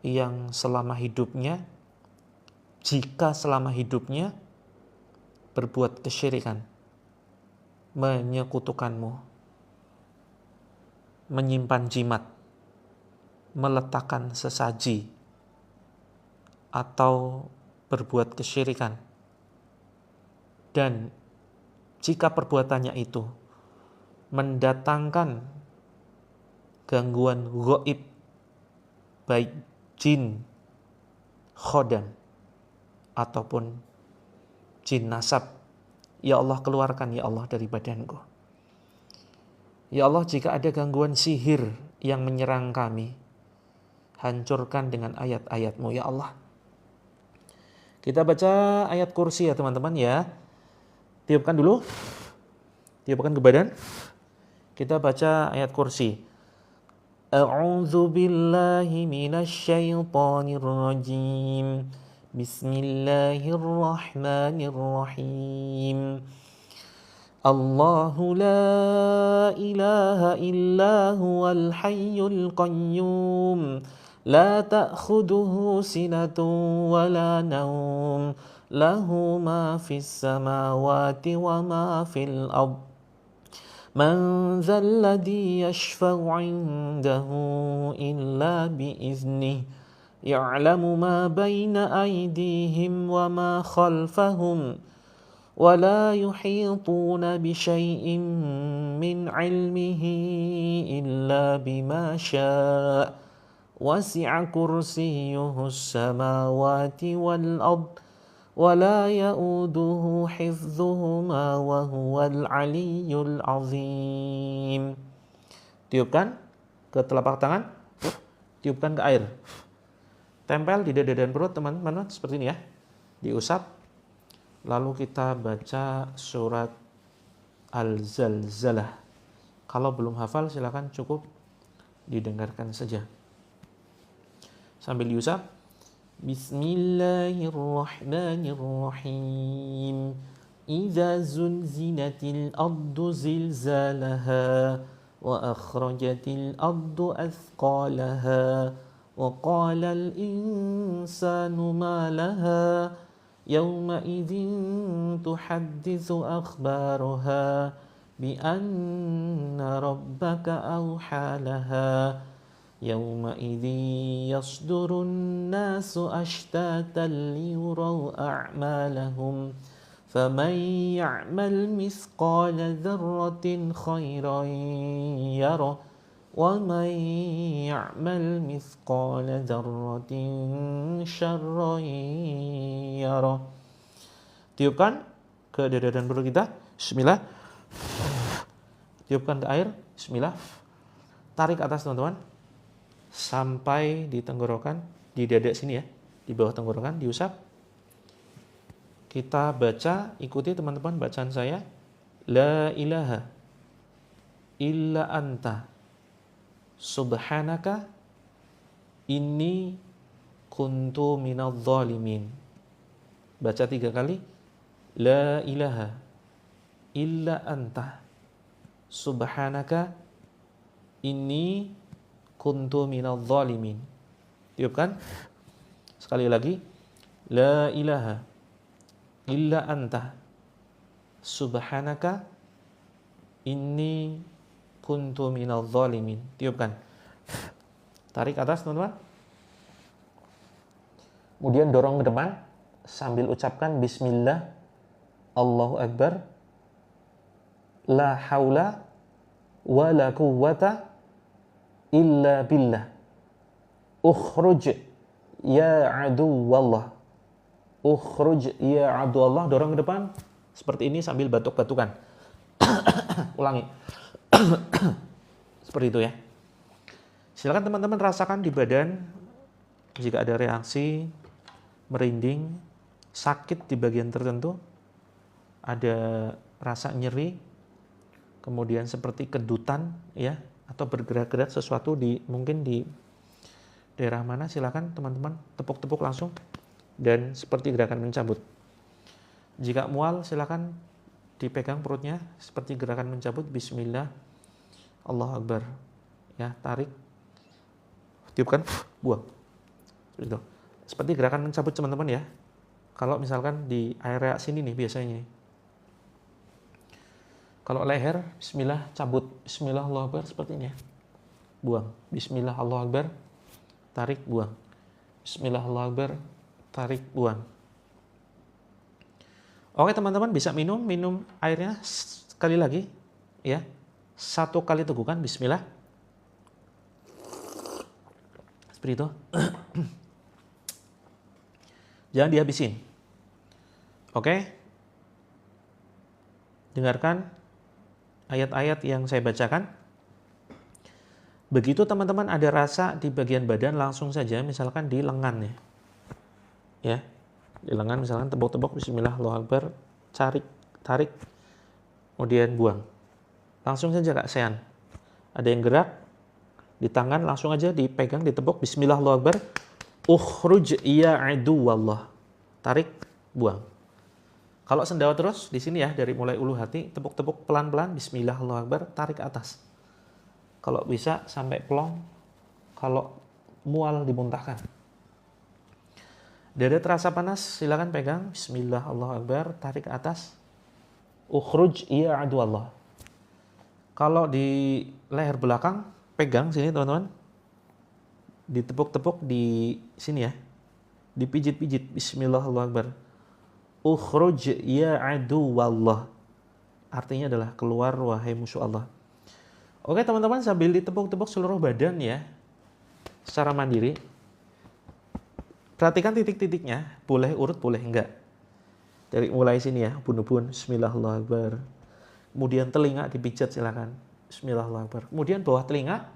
yang selama hidupnya, jika selama hidupnya berbuat kesyirikan, menyekutukan-Mu, menyimpan jimat, meletakkan sesaji, atau berbuat kesyirikan. Dan jika perbuatannya itu mendatangkan gangguan gaib, baik jin khodam ataupun jin nasab, ya Allah, keluarkan ya Allah dari badanku. Ya Allah, jika ada gangguan sihir yang menyerang kami, hancurkan dengan ayat-ayat-Mu ya Allah. Kita baca ayat kursi ya teman-teman ya. Tiupkan dulu. Tiupkan ke badan. Kita baca ayat kursi. A'udzu billahi minasyaitonir rajim. Bismillahirrahmanirrahim. Allahu la ilaha illa huwal hayyul qayyum. La ta'khuduhu sinatun wa la nawm. Lahu ma fis samawati wa ma fil ard. Man dhal ladzi yashfa'u 'indahu illa bi'iznihi. Ya'lamu ma baina aydihim wa ma khalfahum. ولا يحيطون بشيء من علمه إلا بما شاء وسع كرسيه السماوات والأرض ولا يؤوده حفظهما وهو العلي العظيم. Tiupkan ke telapak tangan, tiupkan ke air, tempel di dada dan perut teman-teman seperti ini ya, diusap. Lalu kita baca surat Al-Zalzalah. Kalau belum hafal silakan cukup didengarkan saja. Sambil diusap. Bismillahirrahmanirrahim. Idza zulzilatil ardu zilzalaha wa akhrajatil ardu athqalaha wa qala al insanu ma laha يومئذ تحدث أخبارها بأن ربك أوحى لها يومئذ يصدر الناس أشتاتا ليروا أعمالهم فمن يعمل مثقال ذرة خيرا يره وَمَنْ يَعْمَلْ مِثْقَالَ ذَرَّةٍ شَرًّا يَرَهُ. Tiupkan ke dada dan perut kita. Bismillah. Tiupkan ke air. Bismillah. Tarik atas teman-teman. Sampai di tenggorokan. Di dada sini ya. Di bawah tenggorokan. Diusap. Kita baca. Ikuti teman-teman bacaan saya. La ilaha illa anta. Subhanaka inni kuntu minadh dhalimin. Baca 3 kali. La ilaha illa anta. Subhanaka inni kuntu minadh dhalimin. Tiupkan. Sekali lagi. La ilaha illa anta. Subhanaka inni kuntu minadh dhalimin. Tiupkan. Tarik atas teman-teman. Kemudian dorong ke depan sambil ucapkan bismillah, Allahu akbar, la haula wa la quwwata illa billah. Ukhruj ya aduwallah. Ukhruj ya aduwallah. Dorong ke depan seperti ini sambil batuk-batukan. Ulangi. Seperti itu ya. Silakan teman-teman rasakan di badan jika ada reaksi merinding, sakit di bagian tertentu, ada rasa nyeri, kemudian seperti kedutan ya, atau bergerak-gerak sesuatu mungkin di daerah mana, silakan teman-teman tepuk-tepuk langsung dan seperti gerakan mencabut. Jika mual silakan dipegang perutnya seperti gerakan mencabut. Bismillah, Allahu Akbar. Ya, tarik, tiupkan, buang. Seperti itu. Seperti gerakan mencabut teman-teman ya. Kalau misalkan di area sini nih biasanya. Kalau leher, bismillah, cabut. Bismillah, Allahu Akbar, seperti ini ya. Buang. Bismillah, Allahu Akbar, tarik, buang. Bismillah, Allahu Akbar, tarik, buang. Oke teman-teman, bisa minum airnya sekali lagi ya. 1 kali tegukan, bismillah. Seperti itu. Jangan dihabisin. Oke. Dengarkan ayat-ayat yang saya bacakan. Begitu teman-teman ada rasa di bagian badan, langsung saja misalkan di lengan ya. Di lengan misalkan tepuk-tepuk, bismillah, Allahu Akbar, tarik, kemudian buang. Langsung saja Kak Sean. Ada yang gerak di tangan, langsung aja dipegang, ditepuk, bismillah, Allahu Akbar, ukhruj ya aduwallah. tarik, buang. Kalau sendawa terus di sini ya, dari mulai ulu hati, tepuk-tepuk pelan-pelan, bismillah, Allahu Akbar, tarik ke atas. Kalau bisa sampai plong, kalau mual dimuntahkan. Dada terasa panas, silakan pegang, bismillah, Allahu Akbar, tarik ke atas. Ukhruj ya adu Allah. Kalau di leher belakang, pegang sini teman-teman. Ditepuk-tepuk di sini ya. Dipijit-pijit, bismillah, Allahu Akbar. Ukhruj ya adu wallah. Artinya adalah keluar wahai musuh Allah. Oke teman-teman, sambil ditepuk-tepuk seluruh badan ya, secara mandiri. Perhatikan titik-titiknya, boleh urut, boleh enggak. Dari mulai sini ya, ubun-ubun, bismillah, Allahu Akbar. Kemudian telinga dipijat silakan, bismillah, Allahu Akbar. Kemudian bawah telinga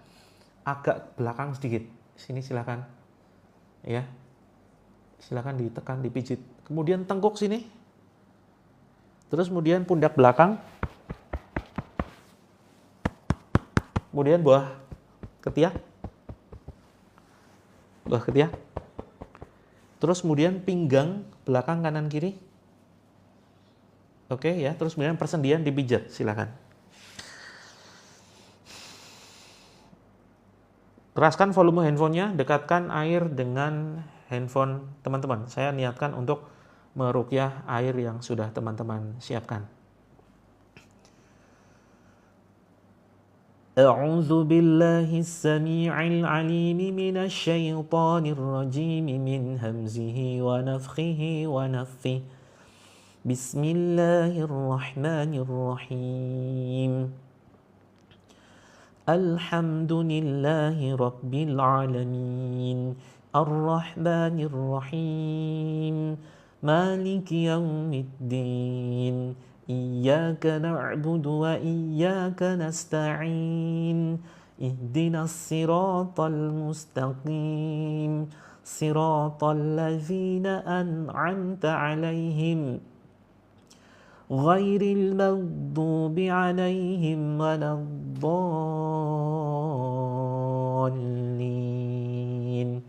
agak belakang sedikit, sini silakan. Ya. Silakan ditekan, dipijit. Kemudian tengkuk sini. Terus kemudian pundak belakang. Kemudian bawah ketiak. Bawah ketiak. Terus kemudian pinggang belakang kanan kiri. Oke ya, terus kemudian persendian dipijat, silakan. Keraskan volume handphonenya, dekatkan air dengan handphone teman-teman. Saya niatkan untuk meruqyah air yang sudah teman-teman siapkan. A'udzu billahis samii'il 'aliim minasy syaithaanir rajiim min hamzihi wa nafthihi wa nafthihi. Bismillahirrahmanirrahim. Alhamdulillahi rabbil alamin. Ar-Rahmanir Rahim. Maliki yaumiddin. Iyyaka na'budu wa iyyaka nasta'in. Ihdinas siratal mustaqim. Siratal ladzina an'amta 'alaihim ghairil maghdubi 'alaihim waladdallin.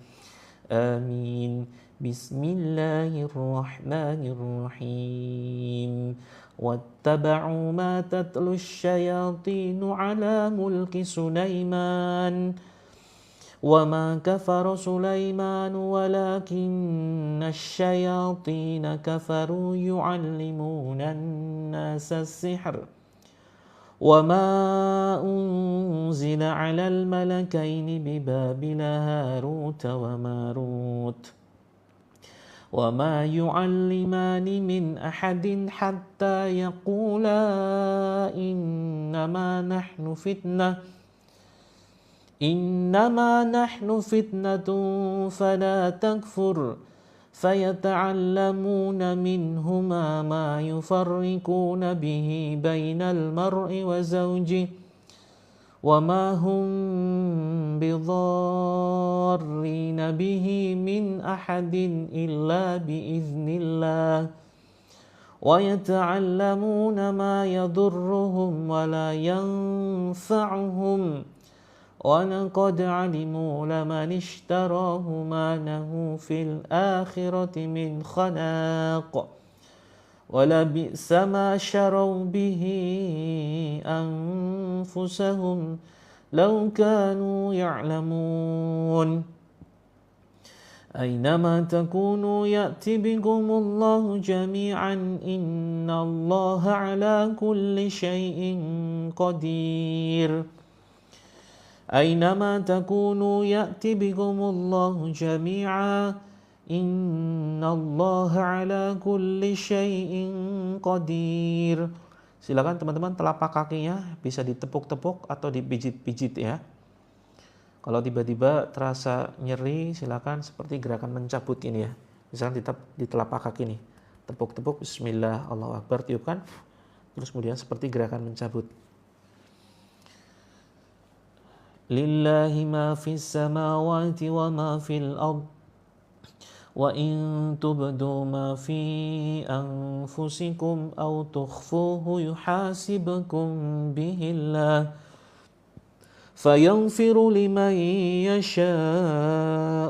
Amin. Bismillahirrahmanirrahim. Wattaba'u ma tatlu syayatinu ala mulki Sulaiman. Wa ma kafara Sulaiman walakinna syayatina kafaru yu'allimuna an-nasa as-sihr. وما أنزل على الملكين ببابل هاروت وماروت وما يعلمان من أحد حتى يقولا إنما نحن فتنة فلا تكفر فيتعلمون منهما ما يفرقون به بين المرء وزوجه وما هم بضارين به من أحد إلا بإذن الله ويتعلمون ما يضرهم ولا ينفعهم وَلَقَدْ عَلِمُوا لَمَنِ اشْتَرَاهُ مَا لَهُ فِي الْآخِرَةِ مِنْ خَلَاقٍ وَلَبِئْسَ مَا شَرَوْا بِهِ أَنفُسَهُمْ لَوْ كَانُوا يَعْلَمُونَ أَيْنَمَا تَكُونُوا يَأْتِ بِكُمُ اللَّهُ جَمِيعًا إِنَّ اللَّهَ عَلَى كُلِّ شَيْءٍ قَدِيرٌ أينما تكونوا يأتي بكم الله جميعا إن الله على كل شيء قدير. Silakan teman-teman, telapak kakinya bisa ditepuk-tepuk atau dipijit-pijit ya. Kalau tiba-tiba terasa nyeri, silakan seperti gerakan mencabut ini ya. Misalkan di telapak kaki nih, tepuk-tepuk, bismillah, Allahu Akbar, tiupkan. Terus kemudian seperti gerakan mencabut. Lillahi ma fis samawati wa ma fil ard wa in tubdu ma fi anfusikum aw tukhfuhu yuhasibkum bihi Allah fayaghfiru liman yasha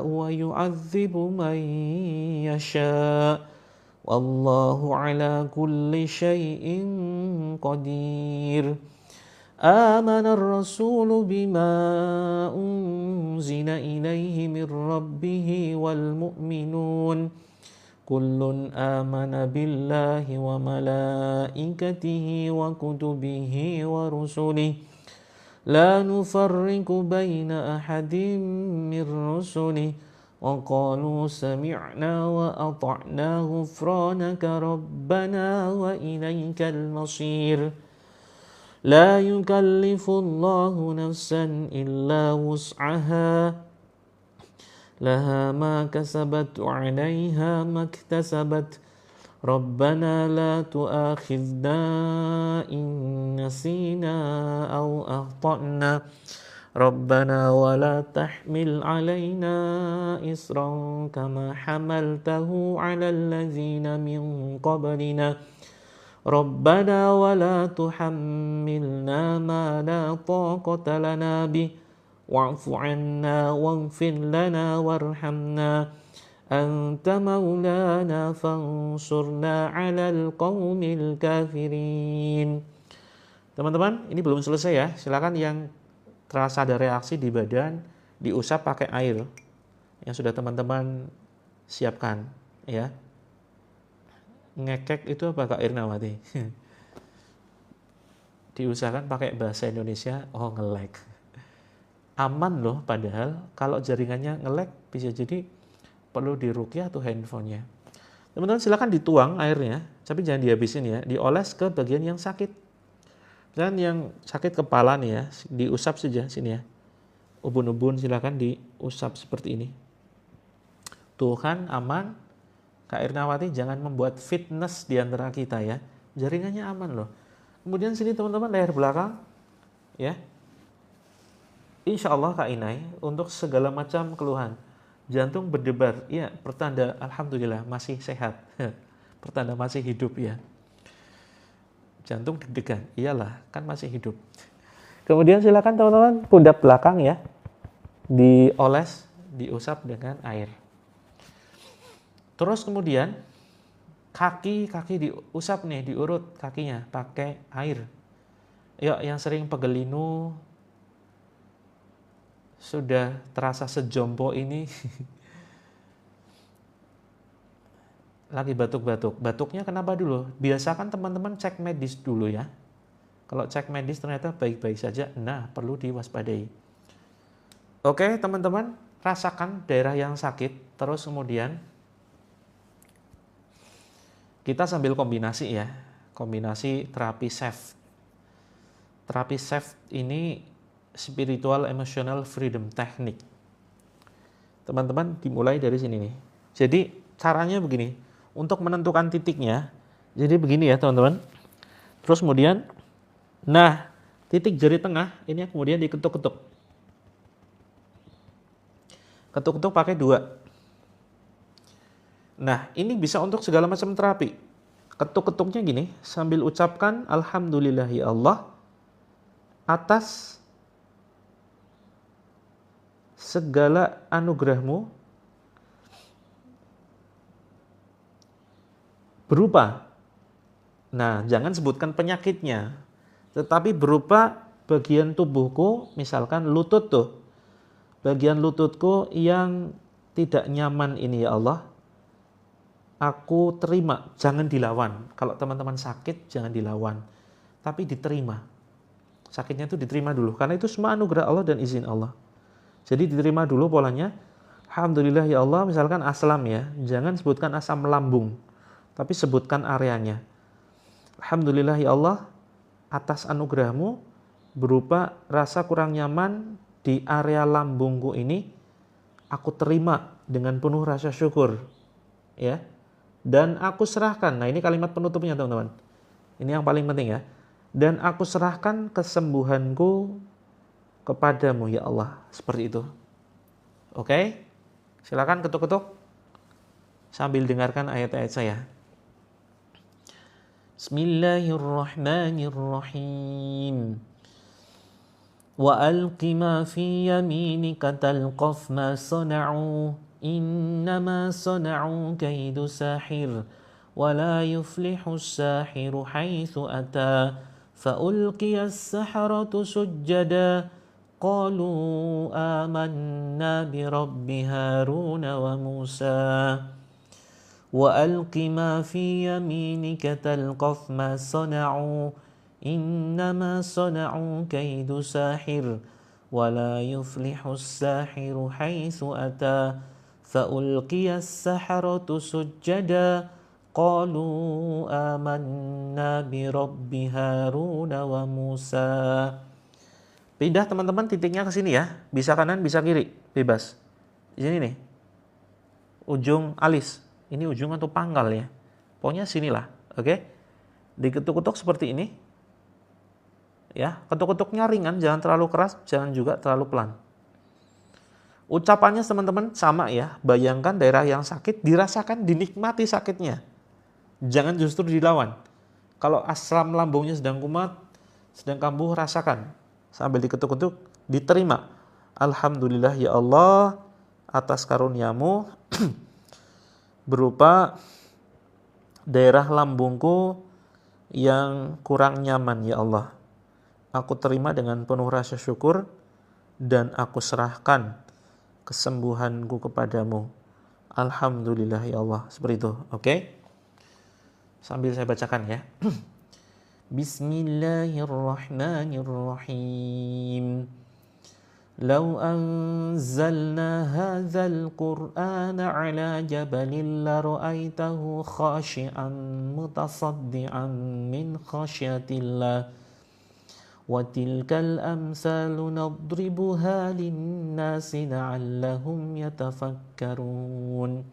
wa yu'adzibu man yasha wallahu ala kulli syai'in qadir. Amana ar-rasulu bima unzila ilaihi min rabbih wal mu'minun kullun amana billahi wa malaikatihi wa kutubihi wa rusulihi la nufarriqu baina ahadin min rusulihi wa qalu sami'na wa ata'na ghufranaka rabbana wa ilaikal masir. La yukallifullahu nafsan illa wus'aha laha ma kasabat wa 'alayha ma iktasabat. Rabbana la tu'akhidna in nasina aw akhtana. Rabbana wa la tahmil 'alaina isran kama hamaltahu 'alal ladzina min qablina. Rabbana wa la tuhammilna ma la taqata lana bih wa'fu 'anna waghfir lana warhamna anta maulana fansurna 'alal qaumil kafirin. Teman-teman, ini belum selesai ya. Silakan yang terasa ada reaksi di badan diusap pakai air yang sudah teman-teman siapkan ya. Ngekek itu apa Kak Irnawati? Diusahakan pakai bahasa Indonesia, oh ngelek. Aman loh, padahal kalau jaringannya ngelek bisa jadi perlu diruqyah tuh handphonenya. Teman-teman silakan dituang airnya, tapi jangan dihabisin ya, dioles ke bagian yang sakit. Dan yang sakit kepala nih ya, diusap saja sini ya. Ubun-ubun silakan diusap seperti ini. Tuh kan aman. Kak Irnawati jangan membuat fitness di antara kita ya. Jaringannya aman loh. Kemudian sini teman-teman leher belakang ya. Insya Allah Kak Inai untuk segala macam keluhan. Jantung berdebar, ya pertanda alhamdulillah masih sehat. Pertanda masih hidup ya. Jantung deg-degan, iyalah kan masih hidup. Kemudian silakan teman-teman pundak belakang ya. Dioles, diusap dengan air. Terus kemudian kaki diusap nih, diurut kakinya pakai air. Yuk yang sering pegel linu sudah terasa sejompo ini lagi batuk-batuk. Batuknya kenapa dulu? Biasakan teman-teman cek medis dulu ya. Kalau cek medis ternyata baik-baik saja, nah perlu diwaspadai. Oke teman-teman, rasakan daerah yang sakit, terus kemudian kita sambil kombinasi ya, kombinasi terapi SEF. Terapi SEF ini spiritual emotional freedom technique. Teman-teman dimulai dari sini nih. Jadi caranya begini, untuk menentukan titiknya, jadi begini ya teman-teman. Terus kemudian, nah titik jari tengah ini kemudian diketuk-ketuk. Ketuk-ketuk pakai 2. Nah, ini bisa untuk segala macam terapi. Ketuk-ketuknya gini, sambil ucapkan Alhamdulillah ya Allah atas segala anugerahmu berupa. Nah, jangan sebutkan penyakitnya, tetapi berupa bagian tubuhku, misalkan lutut tuh. Bagian lututku yang tidak nyaman ini ya Allah. Aku terima, jangan dilawan. Kalau teman-teman sakit, jangan dilawan. Tapi diterima. Sakitnya itu diterima dulu. Karena itu semua anugerah Allah dan izin Allah. Jadi diterima dulu polanya. Alhamdulillah ya Allah, misalkan aslam ya. Jangan sebutkan asam lambung. Tapi sebutkan areanya. Alhamdulillah ya Allah, atas anugerahmu berupa rasa kurang nyaman di area lambungku ini. Aku terima dengan penuh rasa syukur. Ya. Dan aku serahkan, nah ini kalimat penutupnya teman-teman. Ini yang paling penting ya. Dan aku serahkan kesembuhanku kepadamu ya Allah. Seperti itu. Oke? Silakan ketuk-ketuk. Sambil dengarkan ayat-ayat saya. Bismillahirrahmanirrahim. Wa alqi ma fi yaminika talqaf ma sana'u. إنما صنعوا كيد ساحر ولا يفلح الساحر حيث أتى فألقي السحرة سجدا قالوا آمنا برب هارون وموسى وألق ما في يمينك تلقف ما صنعوا إنما صنعوا كيد ساحر ولا يفلح الساحر حيث أتى فألقي السحرة سجدا قالوا آمنا برب هارون وموسى. Pindah teman-teman titiknya ke sini ya. Bisa kanan, bisa kiri. Bebas. Di sini nih. Ujung alis. Ini ujung atau pangkal ya. Pokoknya sinilah. Oke. Diketuk-ketuk seperti ini. Ya, ketuk-ketuknya ringan, jangan terlalu keras, jangan juga terlalu pelan. Ucapannya teman-teman sama ya. Bayangkan daerah yang sakit, dirasakan, dinikmati sakitnya. Jangan justru dilawan. Kalau asam lambungnya sedang kumat, sedang kambuh, rasakan. Sambil diketuk-ketuk, diterima. Alhamdulillah ya Allah atas karuniamu berupa daerah lambungku yang kurang nyaman ya Allah. Aku terima dengan penuh rasa syukur dan aku serahkan kesembuhanku kepadamu. Alhamdulillah ya Allah. Seperti itu, oke? Sambil saya bacakan ya. Bismillahirrahmanirrahim. Lau anzalna hadzal qur'ana ala jabalin la ra'aitahu khashi'an mutasaddian min khasyatillah wa tilkal amsalu nadribuha linnasi la'allahum yatafakkarun.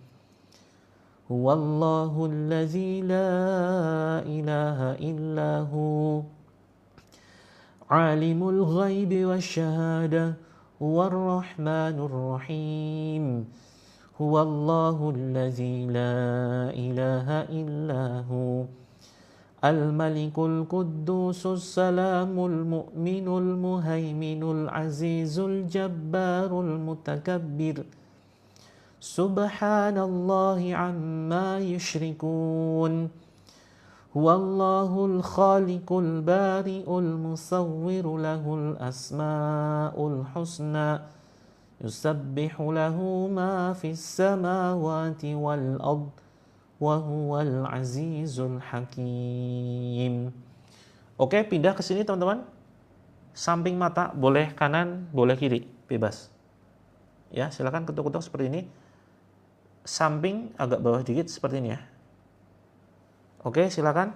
Huwallahu allazi la ilaha illahu alimul ghaibi wasyahada huwar rahmanur rahim. Huwallahu allazi la ilaha illahu al-malikul quddusus salamul mu'minul muhaiminul azizul jabbarul mutakabbir. Subhanallahi amma yushrikun. Huwallahul khaliqul bari'ul musawwiru lahul asma'ul husna. Yusabbihu lahu ma fis samawati wal ard. Wa huwal azizul hakim. Oke, pindah ke sini teman-teman. Samping mata, boleh kanan, boleh kiri, bebas. Ya, silakan ketuk-ketuk seperti ini. Samping agak bawah dikit seperti ini ya. Oke, silakan.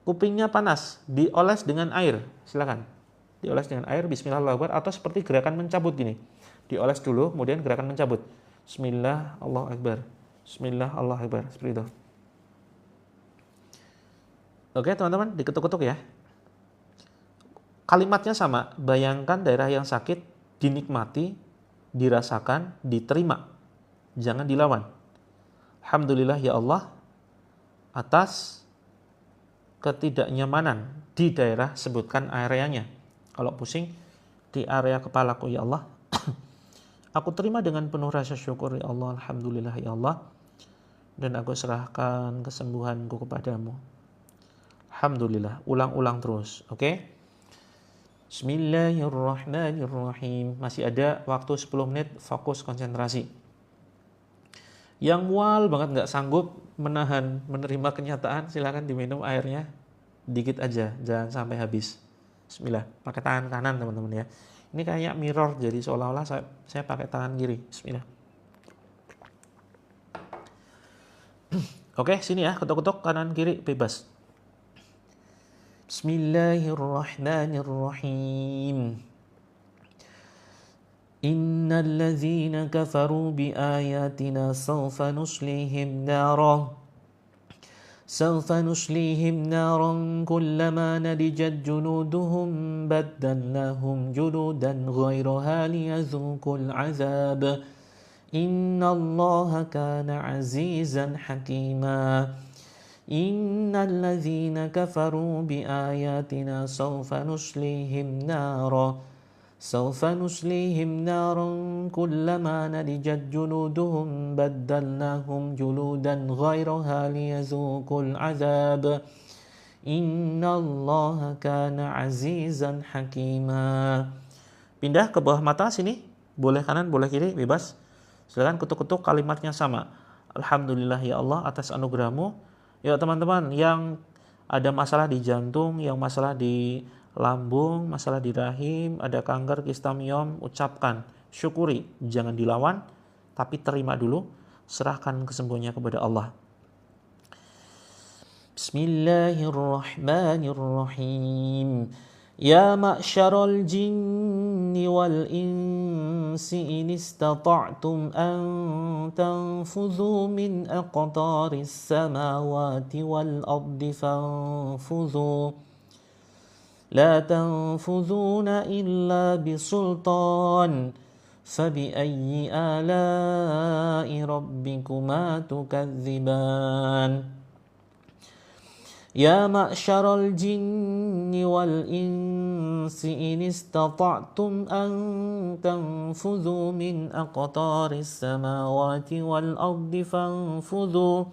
Kupingnya panas, dioles dengan air. Silakan. Dioles dengan air, bismillahirrahmanirrahim, atau seperti gerakan mencabut gini. Dioles dulu, kemudian gerakan mencabut. Bismillah, Allahu Akbar. Bismillah, Allahu Akbar. Seperti itu. Oke, teman-teman, diketuk-ketuk ya. Kalimatnya sama. Bayangkan daerah yang sakit dinikmati, dirasakan, diterima. Jangan dilawan. Alhamdulillah ya Allah atas ketidaknyamanan di daerah sebutkan areanya. Kalau pusing di area kepalaku ya Allah. Aku terima dengan penuh rasa syukur ya Allah. Alhamdulillah ya Allah. Dan aku serahkan kesembuhanku kepadamu. Alhamdulillah. Ulang-ulang terus. Oke? Bismillahirrahmanirrahim. Masih ada waktu 10 menit, fokus konsentrasi. Yang mual banget nggak sanggup menerima kenyataan, silakan diminum airnya dikit aja, jangan sampai habis. Bismillah. Pakai tangan kanan teman-teman ya. Ini kayak mirror, jadi seolah-olah saya pakai tangan kiri. Bismillah. Oke, sini ya, ketuk-ketuk kanan kiri bebas. Bismillahirrahmanirrahim. Innal ladzina kafaru bi ayatina sawfa nuslihim naran kullama nadijat junuduhum baddalnahum juludan ghayraha liyadhuqul azab. Innallaha kana azizan hakima. Innal ladzina kafaru bi ayatina sawfa nuslihim naran سوف نصليهم نارا كلما نضجت جلودهم بدلناهم جلودا غيرها ليذوقوا العذاب إن الله كان عزيزا حكيما. Pindah ke bawah mata sini, boleh kanan, boleh kiri, bebas. Silakan ketuk-ketuk kalimatnya sama. Alhamdulillah ya Allah atas anugerahmu. Ya teman-teman yang ada masalah di jantung, yang masalah di lambung, masalah di rahim, ada kanker, kista miom, ucapkan, syukuri, jangan dilawan, tapi terima dulu, serahkan kesembuhannya kepada Allah. Bismillahirrahmanirrahim. Ya ma'syaral jinni wal insi in istata'tum an tanfudhu min aqtaris samawati wal ardi fanfudhu la tanfudhuna illa bisultan fabi'ayyi ala'i rabbikuma tukadziban. Ya ma'syaral jinni wal insi in istata'tum an tanfudhu min aqtaris samawati wal ardi fanfudhu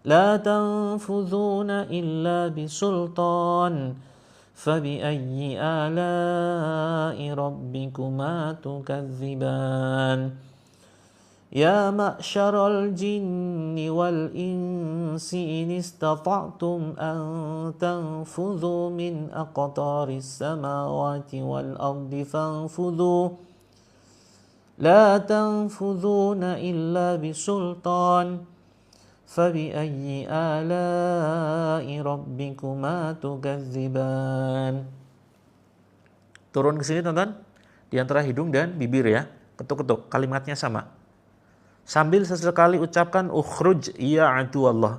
la tanfudhuna illa bisultan fabi'ayyi ala'i rabbikuma tukadziban. Ya ma'syaral jinni wal insi in istata'tum an tanfudhu min aqtaris samawati wal ardi fanfudhu la tanfudhuna illa bisultan fabi'ayyi ala'i rabbikuma tukadziban. Turun ke sini teman-teman, di antara hidung dan bibir ya, ketuk-ketuk, kalimatnya sama. Sambil sesekali ucapkan ukhruj ya adu Allah,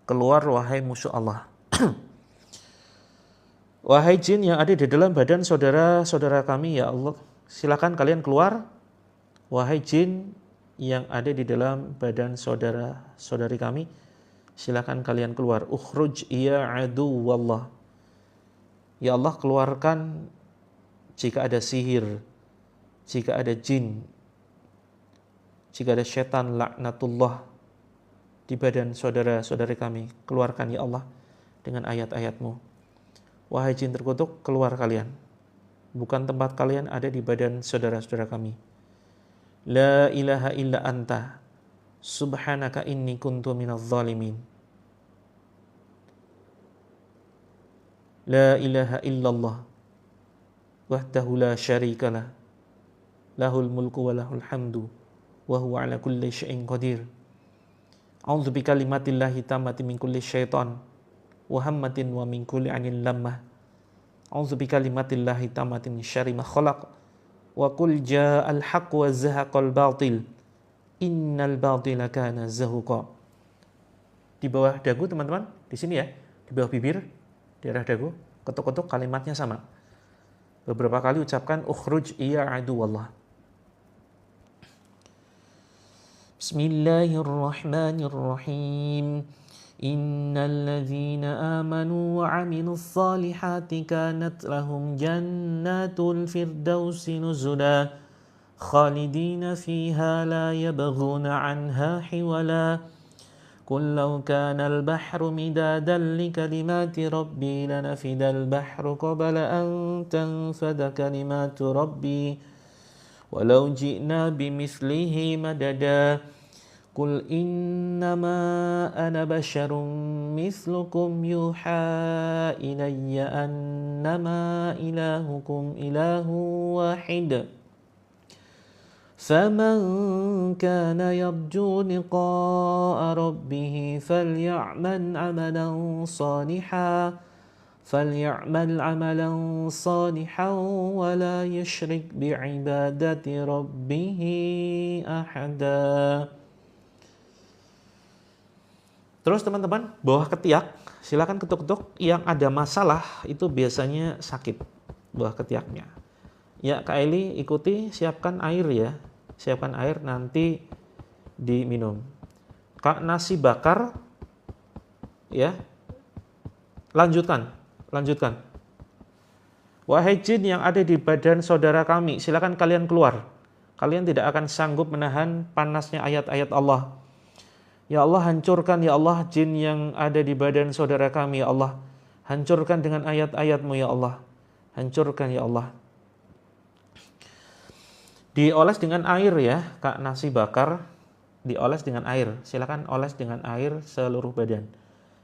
keluar wahai musuh Allah. Wahai jin yang ada di dalam badan saudara-saudara kami ya Allah, silakan kalian keluar. Wahai jin yang ada di dalam badan saudara-saudari kami, silakan kalian keluar. Ukhruj ya adu Allah. Ya Allah, keluarkan jika ada sihir, jika ada jin, jika ada syaitan laknatullah di badan saudara-saudari kami, keluarkan ya Allah dengan ayat-ayat-Mu. Wahai jin terkutuk, keluar kalian. Bukan tempat kalian ada di badan saudara-saudara kami. La ilaha illa anta, subhanaka inni kuntu minadh dhalimin. La ilaha illallah, wahdahu la syarikalah, lahul mulku wa lahul hamdu, wa huwa ala kulli syai'in qadir. A'udzu bikalimatillahi tammati min kulli syaitan wa hammatin wa min kulli 'ainin lammah. A'udzu bikalimatillahi tammati min syarri ma khalaq. Wa qul ja'al haqq wa zahaqal batil. Innal batila kana zahuqa. Di bawah dagu teman-teman, di sini ya, di bawah bibir, daerah dagu, ketuk-ketuk kalimatnya sama. Beberapa kali ucapkan ukhruj ya adu wallah. Bismillahirrahmanirrahim. Innal ladzina amanu wa 'amilus solihati kanat lahum jannatul firdausi nuzula khalidina fiha la yabghuna 'anha hiwala. Qul law kana al-bahru midadan li kalimati rabbi lanafida al-bahru qabla an tanfada kalimatu rabbi walau ji'na bimithlihi madada. Qul innama ana basyarum mithlukum yuha ilayya annama ilahukum ilahu wahid. Faman kana yarju liqa'a rabbih faly'amal 'amalan salihan wa la yushrik bi'ibadati rabbih ahada. Terus teman-teman, bawah ketiak, silakan ketuk-ketuk. Yang ada masalah itu biasanya sakit bawah ketiaknya. Ya, Kak Eli ikuti, siapkan air ya. Siapkan air nanti diminum. Kak nasi bakar ya. Lanjutkan. Wahai jin yang ada di badan saudara kami, silakan kalian keluar. Kalian tidak akan sanggup menahan panasnya ayat-ayat Allah. Ya Allah, hancurkan ya Allah jin yang ada di badan saudara kami ya Allah. Hancurkan dengan ayat-ayat-Mu ya Allah. Hancurkan ya Allah. Dioles dengan air ya, Kak, nasi bakar dioles dengan air. Silakan oles dengan air seluruh badan.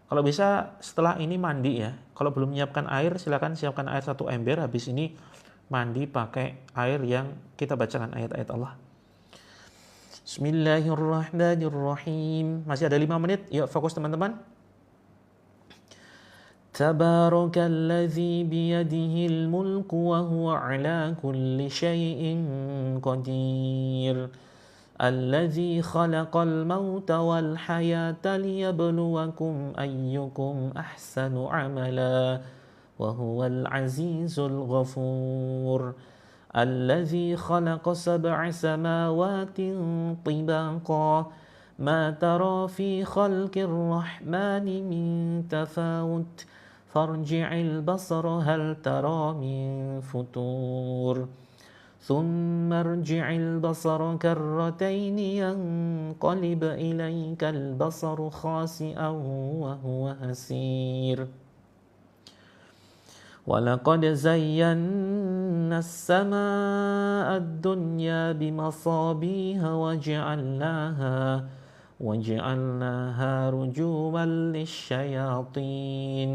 Kalau bisa setelah ini mandi ya. Kalau belum menyiapkan air, silakan siapkan air 1 ember. Habis ini mandi pakai air yang kita bacakan ayat-ayat Allah. Bismillahirrahmanirrahim. Masih ada 5 menit. Yuk fokus teman-teman. Tabarakalladzi biyadihil mulku wa huwa ala kulli syai'in qadir. الذي خلق الموت والحياة ليبلوكم أيكم أحسن عملا وهو العزيز الغفور الذي خلق 7 سماوات طباقا ما ترى في خلق الرحمن من تفاوت فارجع البصر هل ترى من فتور ثم ارجع البصر كرتين ينقلب إليك البصر خاسئا وهو هسير ولقد زينا السماء الدنيا بمصابيح وجعلناها رجوما للشياطين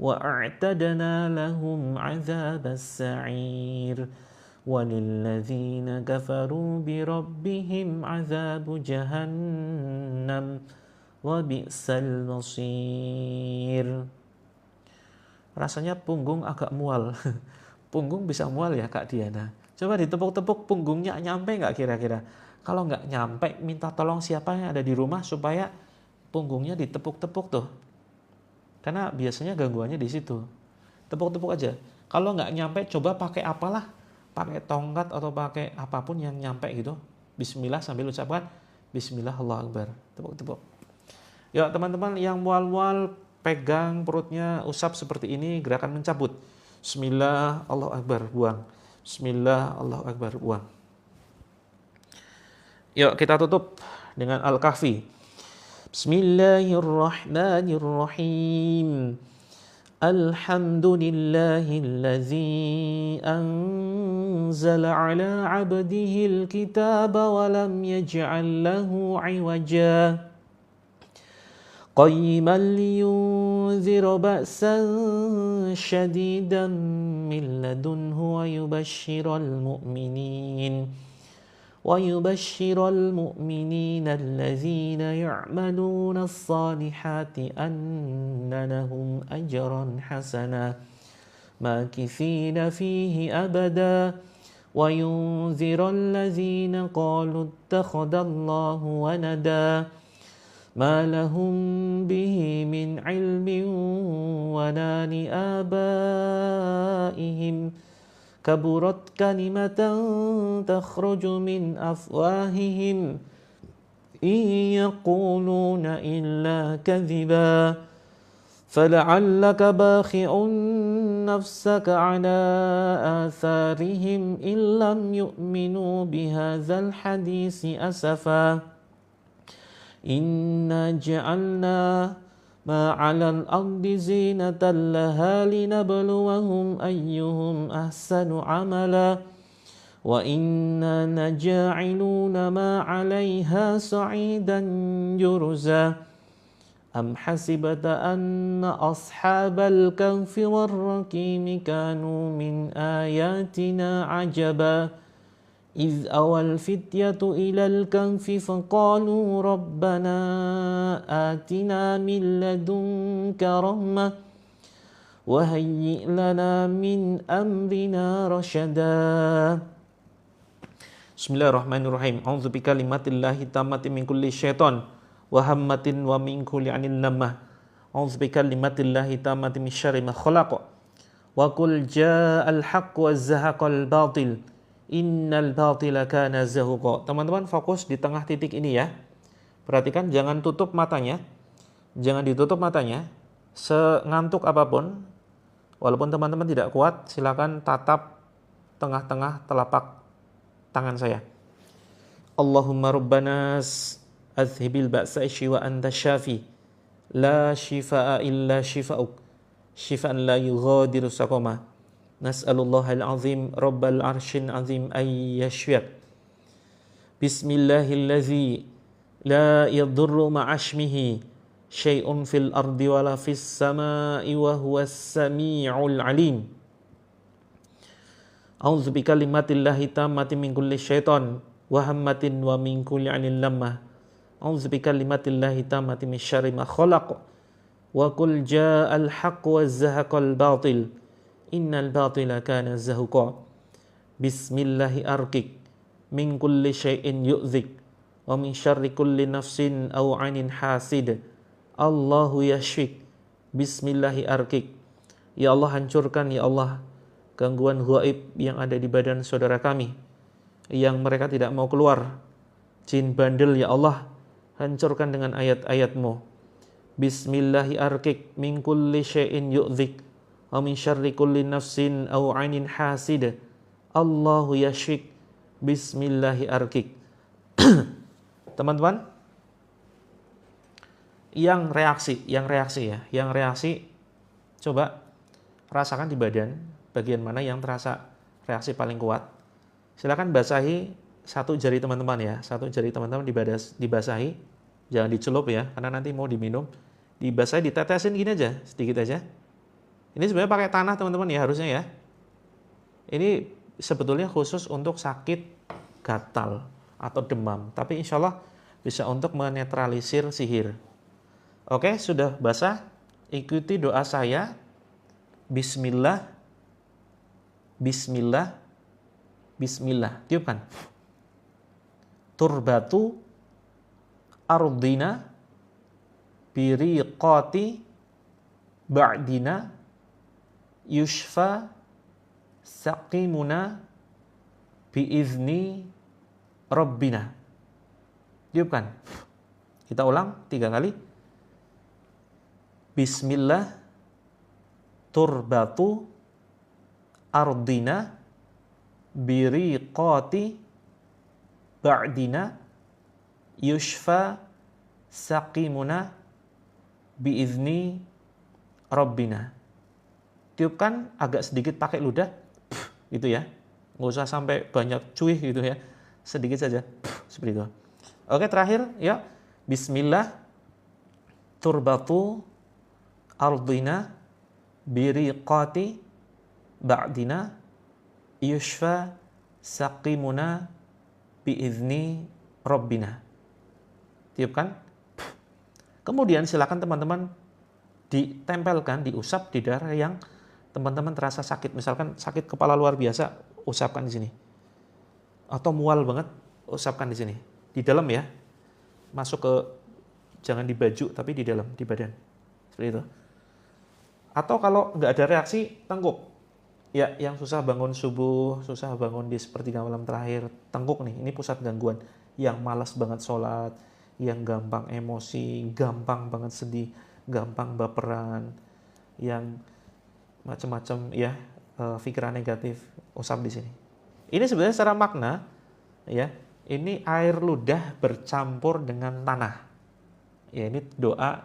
وأعتدنا لهم عذاب السعير وَلِلَّذِينَ كَفَرُوا بِرَبِّهِمْ عَذَابُ جَهَنَّمَ وَبِئْسَ الْمَصِيرُ. Rasanya punggung agak mual. Punggung bisa mual ya Kak Diana. Coba ditepuk-tepuk punggungnya nyampe nggak kira-kira? Kalau nggak nyampe, minta tolong siapa yang ada di rumah supaya punggungnya ditepuk-tepuk tuh. Karena biasanya gangguannya di situ. Tepuk-tepuk aja. Kalau nggak nyampe, coba pakai apalah. Pakai tongkat atau pakai apapun yang nyampe gitu. Bismillah sambil ucapkan Bismillah Allahu Akbar. Tepuk-tepuk. Ya teman-teman yang mual-mual pegang perutnya, usap seperti ini, gerakan mencabut. Bismillah Allahu Akbar, buang. Bismillah Allahu Akbar, buang. Yuk kita tutup dengan Al-Kahfi. Bismillahirrahmanirrahim. Alhamdulillahilladzi anzala ala abdihil kitaba wa lam yaj'al lahu 'iwaja qayyiman liyunzira ba'san shadidan min ladunhu wa يبشر المؤمنين الذين يعملون الصالحات أن لهم أجرا حسنا ماكثين فيه أبدا وينذر الذين قالوا اتخذ الله ولدا ما لهم به من علم ولا لآبائهم كبرت كلمة تخرج من أفواههم إن يقولون إلا كذبا فلعلك باخع نفسك على آثارهم إن لم يؤمنوا بهذا الحديث أسفا إنا جعلنا ما على الأرض زينة لها لنبلوهم أيهم أحسن عملا وإنا لجاعلون ما عليها صعيدا جرزا أم حسبت أن أصحاب الكهف والرقيم كانوا من آياتنا عجبا إذ أوى الفتية إلى الكهف فقالوا ربنا آتنا من لدنك رحمة وهيئ لنا من أمرنا رشدا. Bismillahirrahmanirrahim. A'udzu bikalimatillahi tammati min kulli syaitan wa hammatin wa min kulli 'anil namah. A'udzu bikalimatillahi tammati min syarri ma khalaq. Wa qul ja'al haqq wa zahaqal batil. Innal batila kana zahuqa. Teman-teman fokus di tengah titik ini ya. Perhatikan jangan tutup matanya. Jangan ditutup matanya. Sengantuk apapun, Walaupun teman-teman tidak kuat, silakan tatap tengah-tengah telapak tangan saya. Allahumma rabbanas azhibil ba'sa wa anta syafi la shifaa illa shifauk shifaan la yughadiru saqama nas'alullahal azim rabbal arsyil azim ay yashfiak bismillahillazi la yadurru ma'ashmihi syai'un fil ardi wala fis sama'i wa huwas sami'ul alim a'udzu bikalimatillahi tammati min kulli syaitan wa hammatin wa min kulli 'ainin lammah a'udzu bikalimatillahi tammati min syarri ma khalaq wa qul ja'al haqq wa zahaqal batil innal batila kana zahuqa bismillahi arkik min kulli syai'in yu'dzik wa min syarri kulli nafsin aw 'ainin hasid Allahu yashfik bismillahi arkik. Ya Allah, hancurkan ya Allah gangguan ghaib yang ada di badan saudara kami yang mereka tidak mau keluar. Jin bandel ya Allah, hancurkan dengan ayat-ayat-Mu. Bismillahi arkik min kulli syai'in yu'dzik wa min syarri kulli nafsin aw 'ainin hasid Allahu yashfik bismillahi arkik. Teman-teman, yang reaksi coba rasakan di badan bagian mana yang terasa reaksi paling kuat. Silakan basahi satu jari teman-teman ya, satu jari teman-teman dibasahi, jangan dicelup ya, karena nanti mau diminum. Dibasahi, ditetesin gini aja, sedikit aja. Ini sebenarnya pakai tanah teman-teman ya harusnya ya. Ini sebetulnya khusus untuk sakit gatal atau demam, tapi insya Allah bisa untuk menetralisir sihir. Oke, sudah basah. Ikuti doa saya. Bismillah, Bismillah, Bismillah. Tiupkan. Turbatu ardina biriqati ba'dina yushfa saqimuna biizni rabbina. Tiupkan. Kita ulang 3 kali. Bismillah turbatu ardina biriqati ba'dina yushfa saqimuna biizni rabbina. Tiupkan agak sedikit pakai ludah gitu ya, nggak usah sampai banyak cuih gitu ya, sedikit saja seperti itu. Oke, terakhir ya, Bismillah turbatu ardina biriqati ba'dina yushfa saqimuna biizni rabbina. Tiupkan. Kemudian silakan teman-teman ditempelkan, diusap di daerah yang teman-teman terasa sakit. Misalkan sakit kepala luar biasa, usapkan di sini. Atau mual banget, usapkan di sini. Di dalam ya. Masuk ke, jangan di baju tapi di dalam, di badan. Seperti itu. Atau kalau nggak ada reaksi, tengkuk. Ya, yang susah bangun subuh, susah bangun di sepertiga malam terakhir, tengkuk nih, ini pusat gangguan. Yang malas banget sholat, yang gampang emosi, gampang banget sedih, gampang baperan, yang macam-macam ya, pikiran negatif, usap di sini. Ini sebenarnya secara makna, ya, ini air ludah bercampur dengan tanah. Ya, ini doa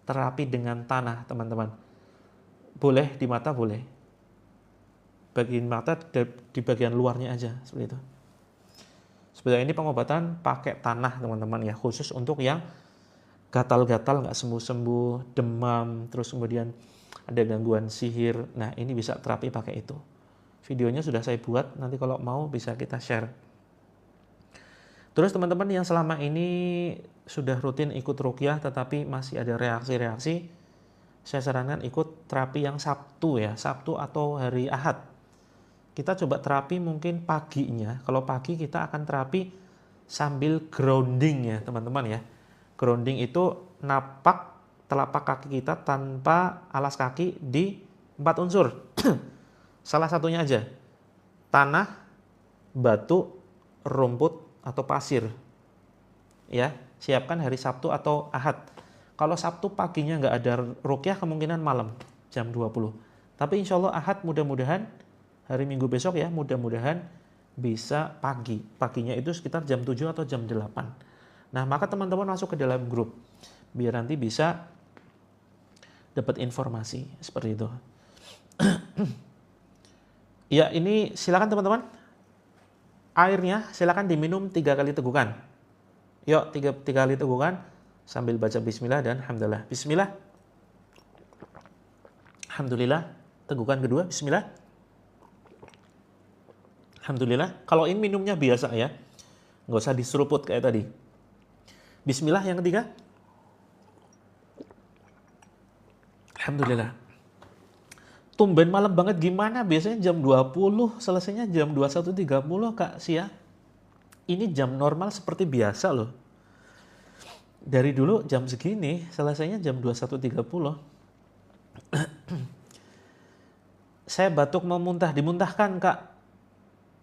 terapi dengan tanah, teman-teman. Boleh di mata, boleh. Bagian mata di bagian luarnya aja, seperti itu. Sebenarnya ini pengobatan pakai tanah, teman-teman ya, khusus untuk yang gatal-gatal nggak sembuh-sembuh, demam, terus kemudian ada gangguan sihir. Nah, ini bisa terapi pakai itu. Videonya sudah saya buat, nanti kalau mau bisa kita share. Terus teman-teman yang selama ini sudah rutin ikut ruqyah tetapi masih ada reaksi-reaksi, saya sarankan ikut terapi yang Sabtu ya, Sabtu atau hari Ahad. Kita coba terapi mungkin paginya. Kalau pagi kita akan terapi sambil grounding ya teman-teman ya. Grounding itu napak telapak kaki kita tanpa alas kaki di 4 unsur. Salah satunya aja. Tanah, batu, rumput, atau pasir. Ya, siapkan hari Sabtu atau Ahad. Kalau Sabtu paginya nggak ada ruqyah, kemungkinan malam jam 20. Tapi insya Allah Ahad mudah-mudahan hari Minggu besok ya, mudah-mudahan bisa pagi. Paginya itu sekitar jam 7 atau jam 8. Nah, maka teman-teman masuk ke dalam grup biar nanti bisa dapat informasi seperti itu. Ya, ini silakan teman-teman. Airnya silakan diminum 3 kali tegukan. Yuk, 3 kali tegukan sambil baca bismillah dan alhamdulillah. Bismillah. Alhamdulillah. Tegukan kedua, bismillah. Alhamdulillah. Kalau ini minumnya biasa ya. Nggak usah diseruput kayak tadi. Bismillah yang ketiga. Alhamdulillah. Tumben malam banget gimana? Biasanya jam 20, selesainya jam 21.30 Kak Sia. Ini jam normal seperti biasa loh. Dari dulu jam segini, selesainya jam 21.30. Saya batuk mau muntah, dimuntahkan Kak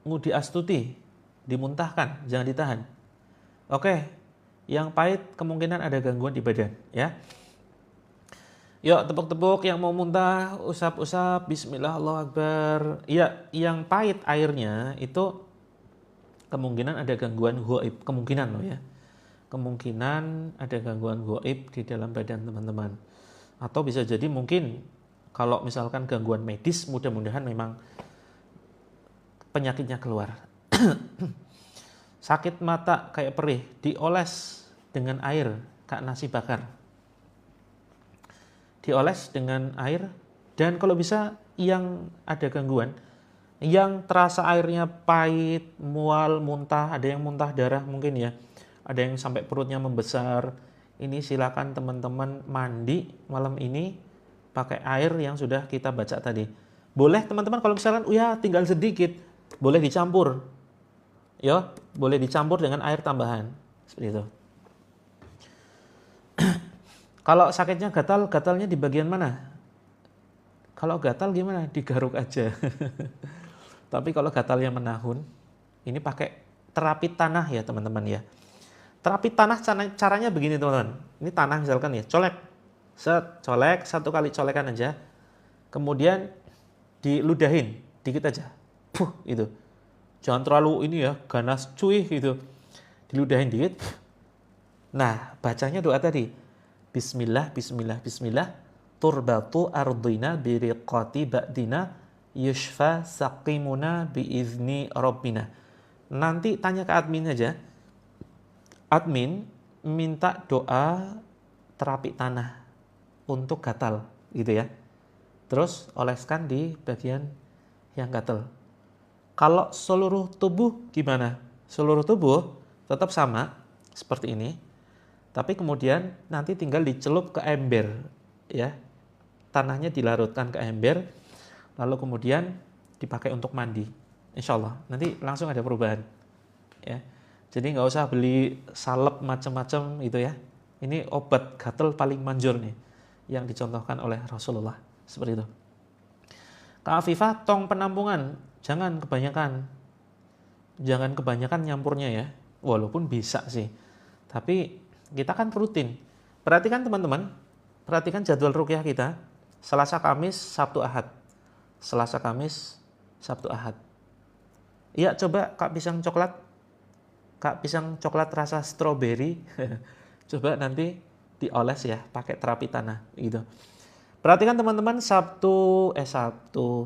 Ngudi Astuti, dimuntahkan, jangan ditahan. Oke, yang pahit kemungkinan ada gangguan di badan ya. Yuk tepuk-tepuk yang mau muntah, usap-usap, bismillah, Allahu Akbar. Ya, yang pahit airnya itu kemungkinan ada gangguan ghaib, kemungkinan loh ya. Kemungkinan ada gangguan ghaib di dalam badan teman-teman. Atau bisa jadi mungkin kalau misalkan gangguan medis, mudah-mudahan memang penyakitnya keluar. Sakit mata kayak perih, dioles dengan air kayak nasi bakar. Dioles dengan air, dan kalau bisa yang ada gangguan, yang terasa airnya pahit, mual, muntah, ada yang muntah darah mungkin ya, ada yang sampai perutnya membesar, ini silakan teman-teman mandi malam ini pakai air yang sudah kita baca tadi. Boleh teman-teman kalau misalkan ya tinggal sedikit, boleh dicampur. Ya, boleh dicampur dengan air tambahan. Seperti itu. Kalau sakitnya gatal, gatalnya di bagian mana? Kalau gatal gimana? Digaruk aja. Tapi kalau gatalnya menahun, ini pakai terapi tanah ya teman-teman ya. Terapi tanah caranya begini teman-teman. Ini tanah misalkan ya, colek. Colek, 1 kali colekan aja. Kemudian diludahin dikit aja. Itu. Jangan terlalu ini ya, ganas cuy gitu. Diludahin dikit. Nah, bacanya doa tadi. Bismillah, bismillah, bismillah. Turbatu ardina biriqati ba'dina yushfa saqimuna biizni rabbina. Nanti tanya ke admin aja. Admin minta doa terapi tanah untuk gatal gitu ya. Terus oleskan di bagian yang gatal. Kalau seluruh tubuh gimana? Seluruh tubuh tetap sama seperti ini. Tapi kemudian nanti tinggal dicelup ke ember ya. Tanahnya dilarutkan ke ember, lalu kemudian dipakai untuk mandi. Insya Allah nanti langsung ada perubahan ya. Jadi nggak usah beli salep macam-macam gitu ya. Ini obat gatal paling manjur nih yang dicontohkan oleh Rasulullah seperti itu. Kak Afifah, tong penampungan jangan kebanyakan. Jangan kebanyakan nyampurnya ya. Walaupun bisa sih. Tapi kita kan rutin. Perhatikan teman-teman, perhatikan jadwal ruqyah kita. Selasa, Kamis, Sabtu, Ahad. Selasa, Kamis, Sabtu, Ahad. Iya, coba Kak pisang coklat. Kak pisang coklat rasa stroberi. Coba nanti dioles ya pakai terapi tanah gitu. Perhatikan teman-teman Sabtu,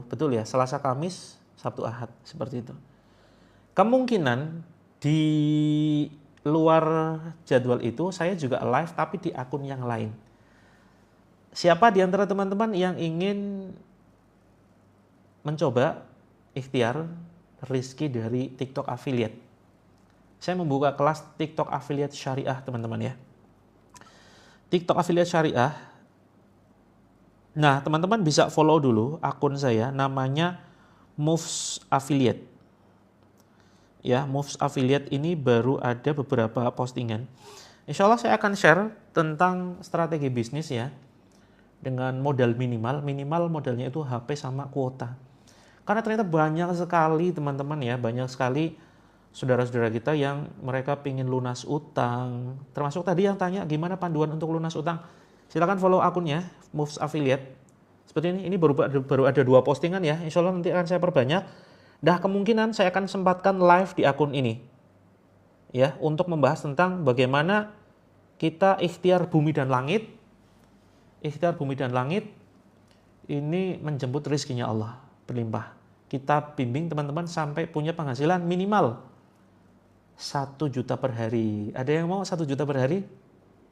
betul ya, Selasa, Kamis, Sabtu, Ahad seperti itu. Kemungkinan di luar jadwal itu saya juga live tapi di akun yang lain. Siapa di antara teman-teman yang ingin mencoba ikhtiar rezeki dari TikTok affiliate? Saya membuka kelas TikTok affiliate syariah teman-teman ya. TikTok affiliate syariah. Nah, teman-teman bisa follow dulu akun saya namanya Moves Affiliate. Ya, Moves Affiliate ini baru ada beberapa postingan. Insya Allah saya akan share tentang strategi bisnis ya. Dengan modal minimal modalnya itu HP sama kuota. Karena ternyata banyak sekali teman-teman ya, banyak sekali saudara-saudara kita yang mereka pingin lunas utang. Termasuk tadi yang tanya gimana panduan untuk lunas utang. Silakan follow akunnya Moves Affiliate. Seperti ini baru ada 2 postingan ya. Insya Allah nanti akan saya perbanyak. Dah kemungkinan saya akan sempatkan live di akun ini. Ya, untuk membahas tentang bagaimana kita ikhtiar bumi dan langit. Ikhtiar bumi dan langit ini menjemput rezekinya Allah berlimpah. Kita bimbing teman-teman sampai punya penghasilan minimal 1 juta per hari. Ada yang mau 1 juta per hari?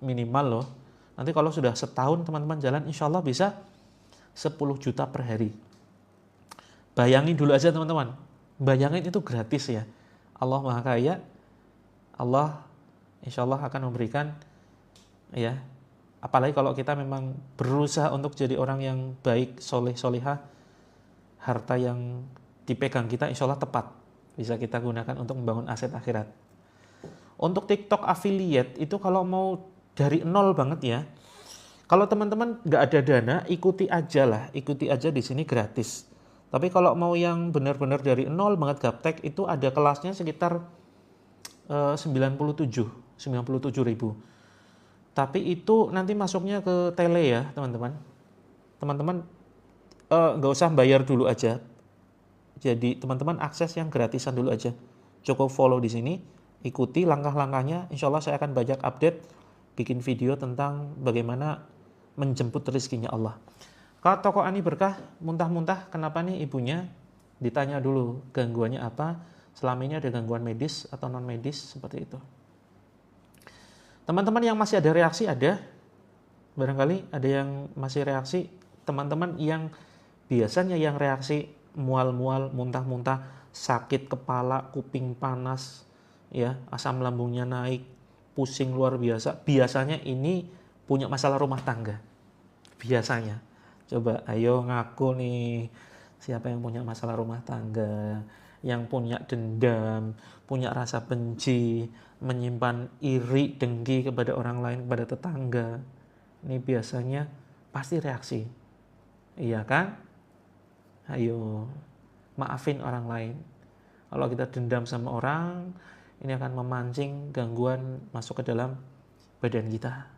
Minimal loh. Nanti kalau sudah setahun teman-teman jalan, insya Allah bisa 10 juta per hari. Bayangin dulu aja teman-teman. Bayangin itu gratis ya. Allah Maha Kaya. Allah insya Allah akan memberikan ya. Apalagi kalau kita memang berusaha untuk jadi orang yang baik, soleh, solihah. Harta yang dipegang kita insya Allah tepat. Bisa kita gunakan untuk membangun aset akhirat. Untuk TikTok affiliate itu kalau mau dari nol banget ya. Kalau teman-teman nggak ada dana, ikuti aja lah. Ikuti aja di sini gratis. Tapi kalau mau yang benar-benar dari nol banget gaptek, itu ada kelasnya sekitar 97 ribu. Tapi itu nanti masuknya ke tele ya teman-teman. Teman-teman nggak usah bayar dulu aja. Jadi teman-teman akses yang gratisan dulu aja. Cukup follow di sini, ikuti langkah-langkahnya. Insya Allah saya akan banyak update, bikin video tentang bagaimana menjemput rezekinya Allah. Kalau toko Ani Berkah muntah-muntah, kenapa nih ibunya? Ditanya dulu gangguannya apa. Selama ini ada gangguan medis atau non medis seperti itu. Teman-teman yang masih ada reaksi ada. Barangkali ada yang masih reaksi. Teman-teman yang biasanya yang reaksi mual-mual, muntah-muntah, sakit kepala, kuping panas, ya, asam lambungnya naik, pusing luar biasa. Biasanya ini punya masalah rumah tangga. Biasanya. Coba ayo ngaku nih, siapa yang punya masalah rumah tangga, yang punya dendam, punya rasa benci, menyimpan iri, dengki kepada orang lain, kepada tetangga. Ini biasanya pasti reaksi. Iya kan? Ayo, maafin orang lain. Kalau kita dendam sama orang, ini akan memancing gangguan masuk ke dalam badan kita.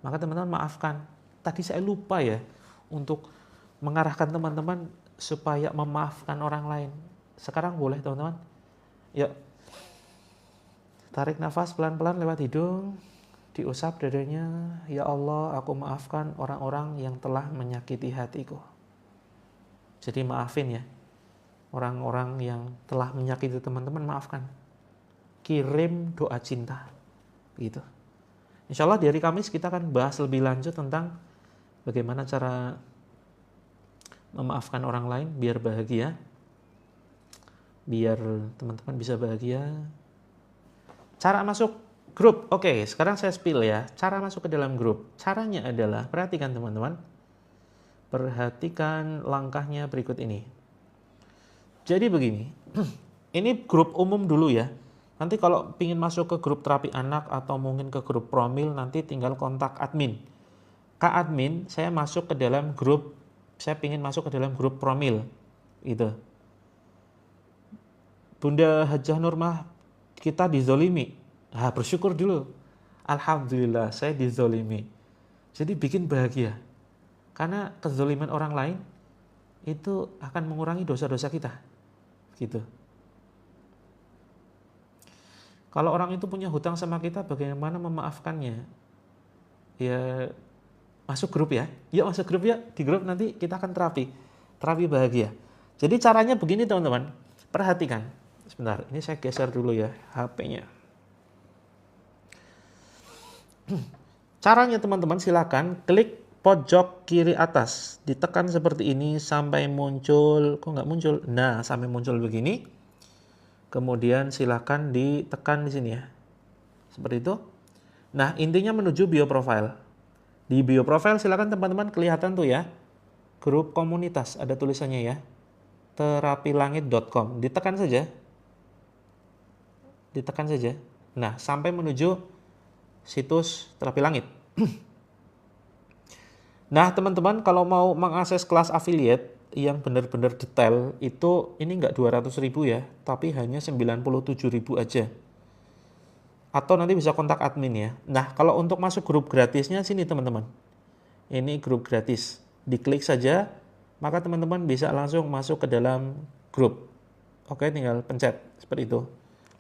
Maka teman-teman maafkan. Tadi saya lupa ya untuk mengarahkan teman-teman supaya memaafkan orang lain. Sekarang boleh teman-teman. Yuk, tarik nafas pelan-pelan lewat hidung. Diusap dadanya. Ya Allah, aku maafkan orang-orang yang telah menyakiti hatiku. Jadi maafin ya, orang-orang yang telah menyakiti teman-teman, maafkan. Kirim doa cinta, gitu. Insya Allah di hari Kamis kita akan bahas lebih lanjut tentang bagaimana cara memaafkan orang lain biar bahagia, biar teman-teman bisa bahagia. Cara masuk grup, oke, sekarang saya spill ya. Cara masuk ke dalam grup, caranya adalah, perhatikan teman-teman. Perhatikan langkahnya berikut ini. Jadi begini, ini grup umum dulu ya. Nanti kalau ingin masuk ke grup terapi anak atau mungkin ke grup promil, nanti tinggal kontak admin. Kak admin, saya masuk ke dalam grup, saya ingin masuk ke dalam grup promil. Gitu. Bunda Hajah Nurmah, kita dizolimi. Bersyukur dulu. Alhamdulillah, saya dizolimi. Jadi bikin bahagia. Karena kezaliman orang lain itu akan mengurangi dosa-dosa kita. Gitu. Kalau orang itu punya hutang sama kita, bagaimana memaafkannya? Ya, masuk grup ya. Yuk masuk grup ya. Di grup nanti kita akan terapi bahagia. Jadi caranya begini teman-teman. Perhatikan. Sebentar, ini saya geser dulu ya HP-nya. Caranya teman-teman, silakan klik pojok kiri atas, ditekan seperti ini sampai muncul, kok nggak muncul? Nah, sampai muncul begini. Kemudian silakan ditekan di sini ya. Seperti itu. Nah, intinya menuju bio profile. Di bio profile silakan teman-teman kelihatan tuh ya. Grup komunitas ada tulisannya ya. terapilangit.com. Ditekan saja. Ditekan saja. Nah, sampai menuju situs Terapi Langit. Nah teman-teman, kalau mau mengakses kelas affiliate yang benar-benar detail itu ini nggak 200.000 ya, tapi hanya 97.000 aja. Atau nanti bisa kontak admin ya. Nah kalau untuk masuk grup gratisnya sini teman-teman. Ini grup gratis. diklik saja, maka teman-teman bisa langsung masuk ke dalam grup. Oke, tinggal pencet seperti itu.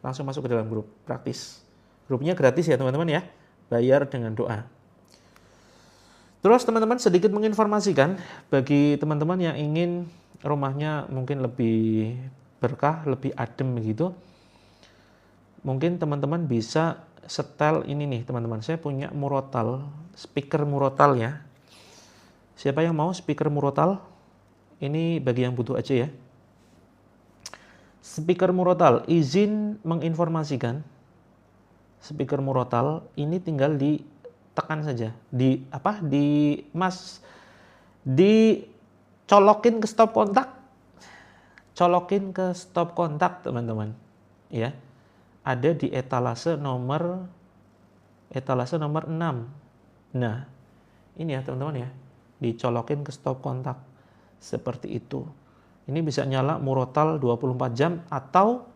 Langsung masuk ke dalam grup, praktis. Grupnya gratis ya teman-teman ya, bayar dengan doa. Terus teman-teman sedikit menginformasikan bagi teman-teman yang ingin rumahnya mungkin lebih berkah, lebih adem begitu. Mungkin teman-teman bisa setel ini nih teman-teman. Saya punya murotal, speaker murotal ya. Siapa yang mau speaker murotal? Ini bagi yang butuh aja ya. Speaker murotal, izin menginformasikan. Speaker murotal ini tinggal ditekan saja, dicolokin ke stop kontak, colokin ke stop kontak teman-teman, ya. Ada di etalase nomor 6. Nah, ini ya teman-teman ya, dicolokin ke stop kontak seperti itu. Ini bisa nyala murotal 24 jam atau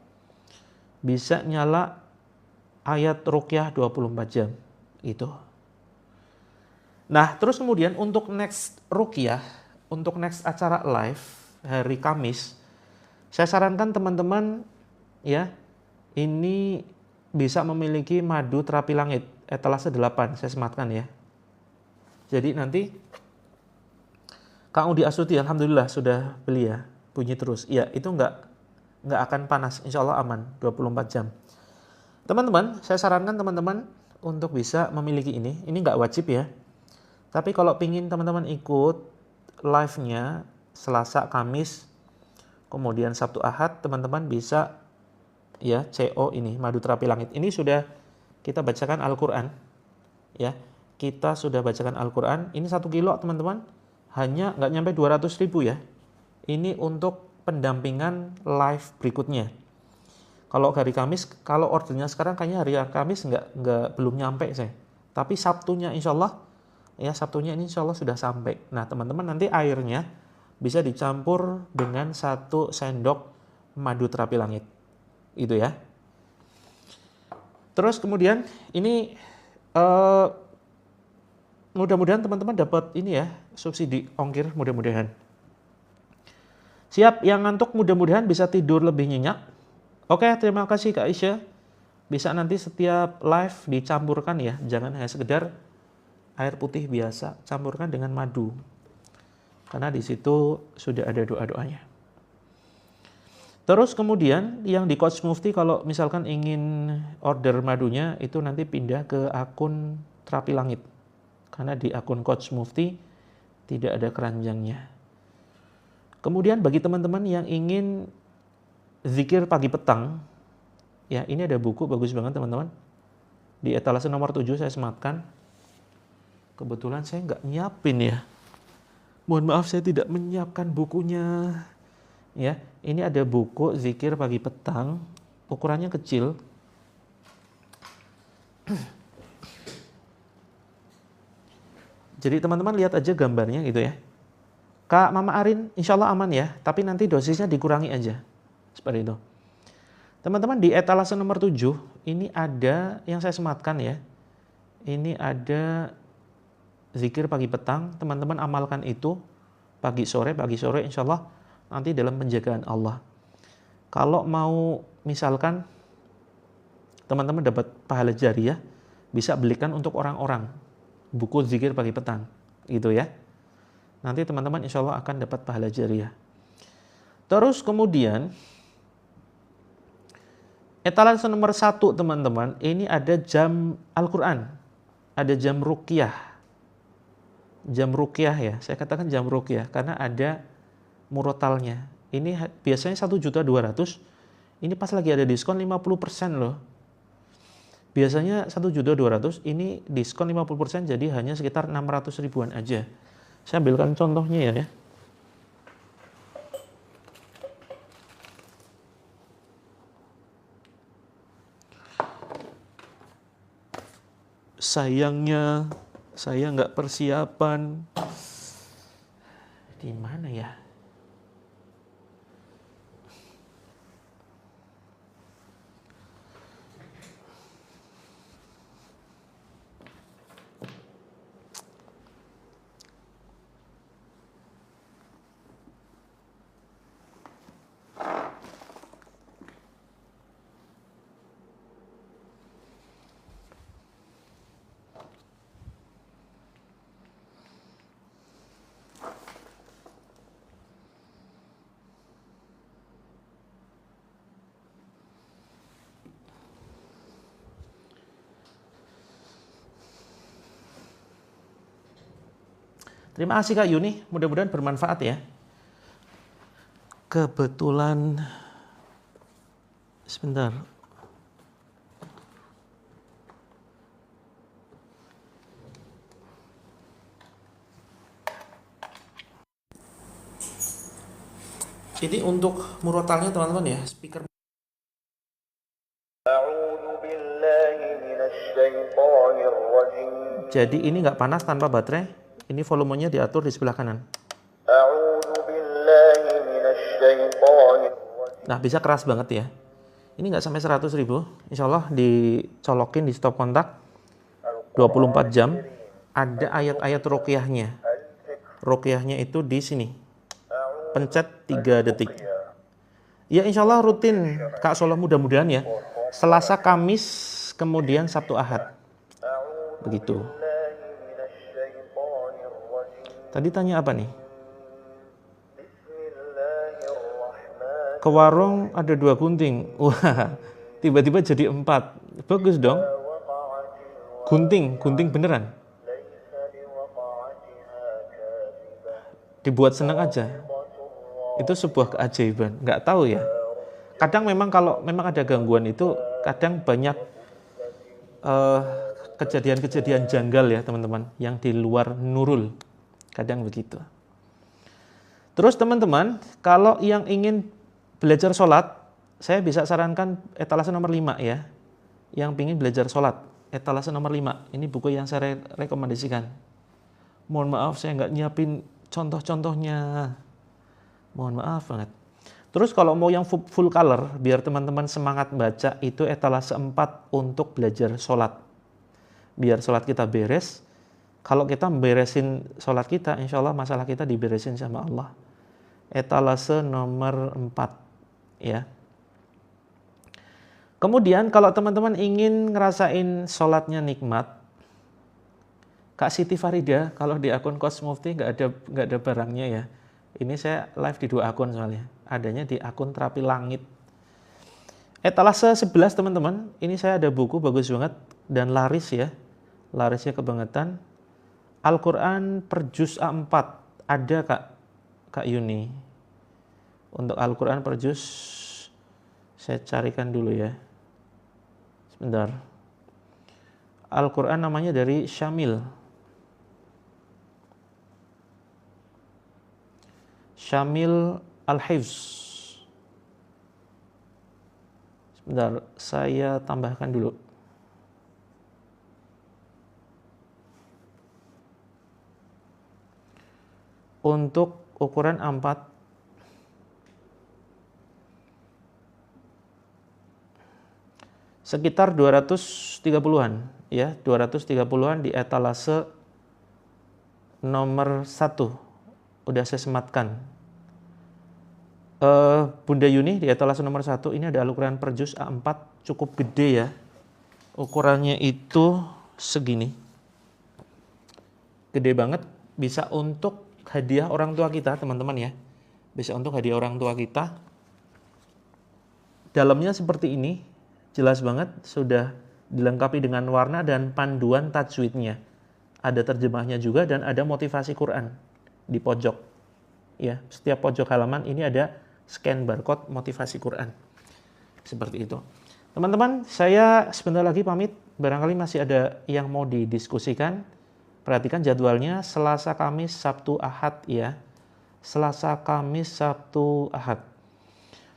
bisa nyala ayat ruqyah 24 jam itu. Nah, terus kemudian untuk next ruqyah, untuk next acara live hari Kamis, saya sarankan teman-teman ya, ini bisa memiliki madu terapi langit etalase 8, saya sematkan ya. Jadi nanti Kang Udi Astuti alhamdulillah sudah beli ya, bunyi terus. Ya, itu enggak akan panas, insya Allah aman 24 jam. Teman-teman, saya sarankan teman-teman untuk bisa memiliki ini enggak wajib ya. Tapi kalau pingin teman-teman ikut live-nya Selasa, Kamis, kemudian Sabtu, Ahad, teman-teman bisa ya CO ini, madu terapi langit. Ini sudah kita bacakan Al-Quran ya. Kita sudah bacakan Al-Quran. Ini 1 kilo teman-teman, hanya nggak nyampe 200.000 ya. Ini untuk pendampingan live berikutnya. Kalau hari Kamis, kalau ordernya sekarang kayaknya hari Kamis belum nyampe saya. Tapi Sabtunya insya Allah, ya Sabtunya ini insya Allah sudah sampai. Nah teman-teman nanti airnya bisa dicampur dengan 1 sendok madu terapi langit. Itu ya. Terus kemudian ini mudah-mudahan teman-teman dapat ini ya, subsidi ongkir mudah-mudahan. Siap, yang ngantuk mudah-mudahan bisa tidur lebih nyenyak. Oke, terima kasih Kak Aisyah. Bisa nanti setiap live dicampurkan ya, jangan hanya sekedar air putih biasa, campurkan dengan madu. Karena di situ sudah ada doa-doanya. Terus kemudian yang di Coach Mufti kalau misalkan ingin order madunya itu nanti pindah ke akun Terapi Langit. Karena di akun Coach Mufti tidak ada keranjangnya. Kemudian bagi teman-teman yang ingin zikir pagi petang, ya ini ada buku bagus banget teman-teman. Di etalase nomor 7 saya sematkan. Kebetulan saya nggak nyiapin ya. Mohon maaf saya tidak menyiapkan bukunya. Ya, ini ada buku zikir pagi petang, ukurannya kecil. Jadi teman-teman lihat aja gambarnya gitu ya. Kak Mama Arin insya Allah aman ya, tapi nanti dosisnya dikurangi aja. Seperti itu. Teman-teman di etalase nomor 7, ini ada yang saya sematkan ya. Ini ada zikir pagi petang, teman-teman amalkan itu pagi sore insya Allah nanti dalam penjagaan Allah. Kalau mau misalkan teman-teman dapat pahala jariah, bisa belikan untuk orang-orang buku zikir pagi petang gitu ya. Nanti teman-teman insya Allah akan dapat pahala jariah. Terus kemudian etalase nomor 1 teman-teman, ini ada jam Al-Quran, ada jam ruqyah. Jam ruqyah ya, saya katakan jam ruqyah karena ada murotalnya. Ini biasanya 1.200.000, ini pas lagi ada diskon 50% loh. Biasanya 1.200.000, ini diskon 50% jadi hanya sekitar 600 ribuan aja. Saya ambilkan contohnya ya. Sayangnya saya nggak persiapan. Di mana ya? Terima kasih Kak Yuni, mudah-mudahan bermanfaat ya. Kebetulan, sebentar. Ini untuk murotalnya teman-teman ya, speaker. Jadi ini nggak panas tanpa baterai. Ini volumenya diatur di sebelah kanan. Nah, bisa keras banget ya. Ini nggak sampai 100.000. Insya Allah dicolokin di stop kontak 24 jam. Ada ayat-ayat ruqyahnya. Ruqyahnya itu di sini. Pencet 3 detik. Ya insya Allah rutin Kak Solo, mudah-mudahan ya. Selasa, Kamis, kemudian Sabtu, Ahad. Begitu. Tadi tanya apa nih? Ke warung ada 2 gunting. Wah, tiba-tiba jadi 4. Bagus dong. Gunting beneran. Dibuat senang aja. Itu sebuah keajaiban. Nggak tahu ya. Kadang memang kalau memang ada gangguan itu, kadang banyak kejadian-kejadian janggal ya teman-teman, yang di luar nurul. Kadang begitu. Terus teman-teman, kalau yang ingin belajar sholat, saya bisa sarankan etalase nomor 5 ya. Yang ingin belajar sholat, etalase nomor 5. Ini buku yang saya rekomendasikan. Mohon maaf saya nggak nyiapin contoh-contohnya. Mohon maaf banget. Terus kalau mau yang full color, biar teman-teman semangat baca, itu etalase 4 untuk belajar sholat. Biar sholat kita beres. Kalau kita beresin sholat kita, insya Allah masalah kita diberesin sama Allah. Etalase nomor 4. Ya. Kemudian kalau teman-teman ingin ngerasain sholatnya nikmat, Kak Siti Farida, kalau di akun Coach Mufti nggak ada barangnya ya. Ini saya live di 2 akun soalnya. Adanya di akun Terapi Langit. Etalase 11 teman-teman. Ini saya ada buku bagus banget dan laris ya. Larisnya kebangetan. Al-Quran per juz A4. Ada Kak Yuni. Untuk Al-Quran per juz, saya carikan dulu ya. Sebentar. Al-Quran namanya dari Syamil. Syamil Al-Hifz. Sebentar, saya tambahkan dulu. Untuk ukuran A4, sekitar 230-an ya, 230-an di etalase nomor 1. Udah saya sematkan. Bunda Yuni di etalase nomor 1 ini ada Al-Quran per juz A4, cukup gede ya. Ukurannya itu segini. Gede banget, bisa untuk hadiah orang tua kita, teman-teman ya. Bisa untuk hadiah orang tua kita. Dalamnya seperti ini. Jelas banget, sudah dilengkapi dengan warna dan panduan tajwidnya. Ada terjemahnya juga dan ada motivasi Quran di pojok. Ya, setiap pojok halaman ini ada scan barcode motivasi Quran. Seperti itu. Teman-teman, saya sebentar lagi pamit. Barangkali masih ada yang mau didiskusikan. Perhatikan jadwalnya Selasa, Kamis, Sabtu, Ahad ya. Selasa, Kamis, Sabtu, Ahad.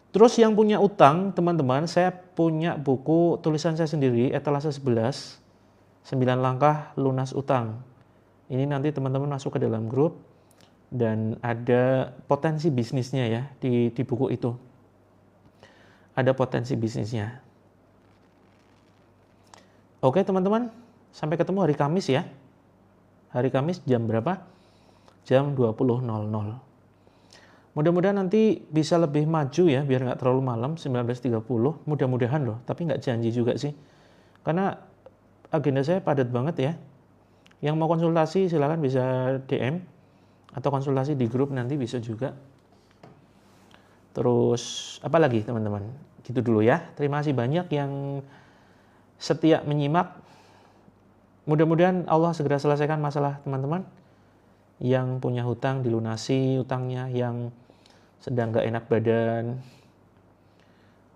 Terus yang punya utang, teman-teman, saya punya buku tulisan saya sendiri, etalase 11, 9 langkah lunas utang. Ini nanti teman-teman masuk ke dalam grup, dan ada potensi bisnisnya ya, di buku itu. Ada potensi bisnisnya. Oke teman-teman, sampai ketemu hari Kamis ya. Hari Kamis jam berapa? Jam 20.00. Mudah-mudahan nanti bisa lebih maju ya, biar nggak terlalu malam, 19.30. Mudah-mudahan loh, tapi nggak janji juga sih. Karena agenda saya padat banget ya. Yang mau konsultasi silakan bisa DM, atau konsultasi di grup nanti bisa juga. Terus, apa lagi teman-teman? Gitu dulu ya. Terima kasih banyak yang setia menyimak. Mudah-mudahan Allah segera selesaikan masalah teman-teman. Yang punya hutang dilunasi hutangnya, yang sedang gak enak badan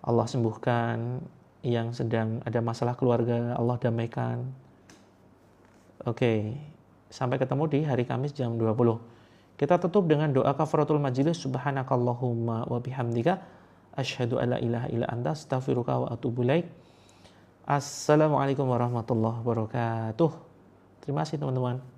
Allah sembuhkan, yang sedang ada masalah keluarga Allah damaikan. Oke, sampai ketemu di hari Kamis jam 20. Kita tutup dengan doa kafaratul majelis. Subhanakallahumma wa bihamdika asyhadu alla ilaha illa anta astaghfiruka wa atubu ilaik. Assalamualaikum warahmatullahi wabarakatuh. Terima kasih teman-teman.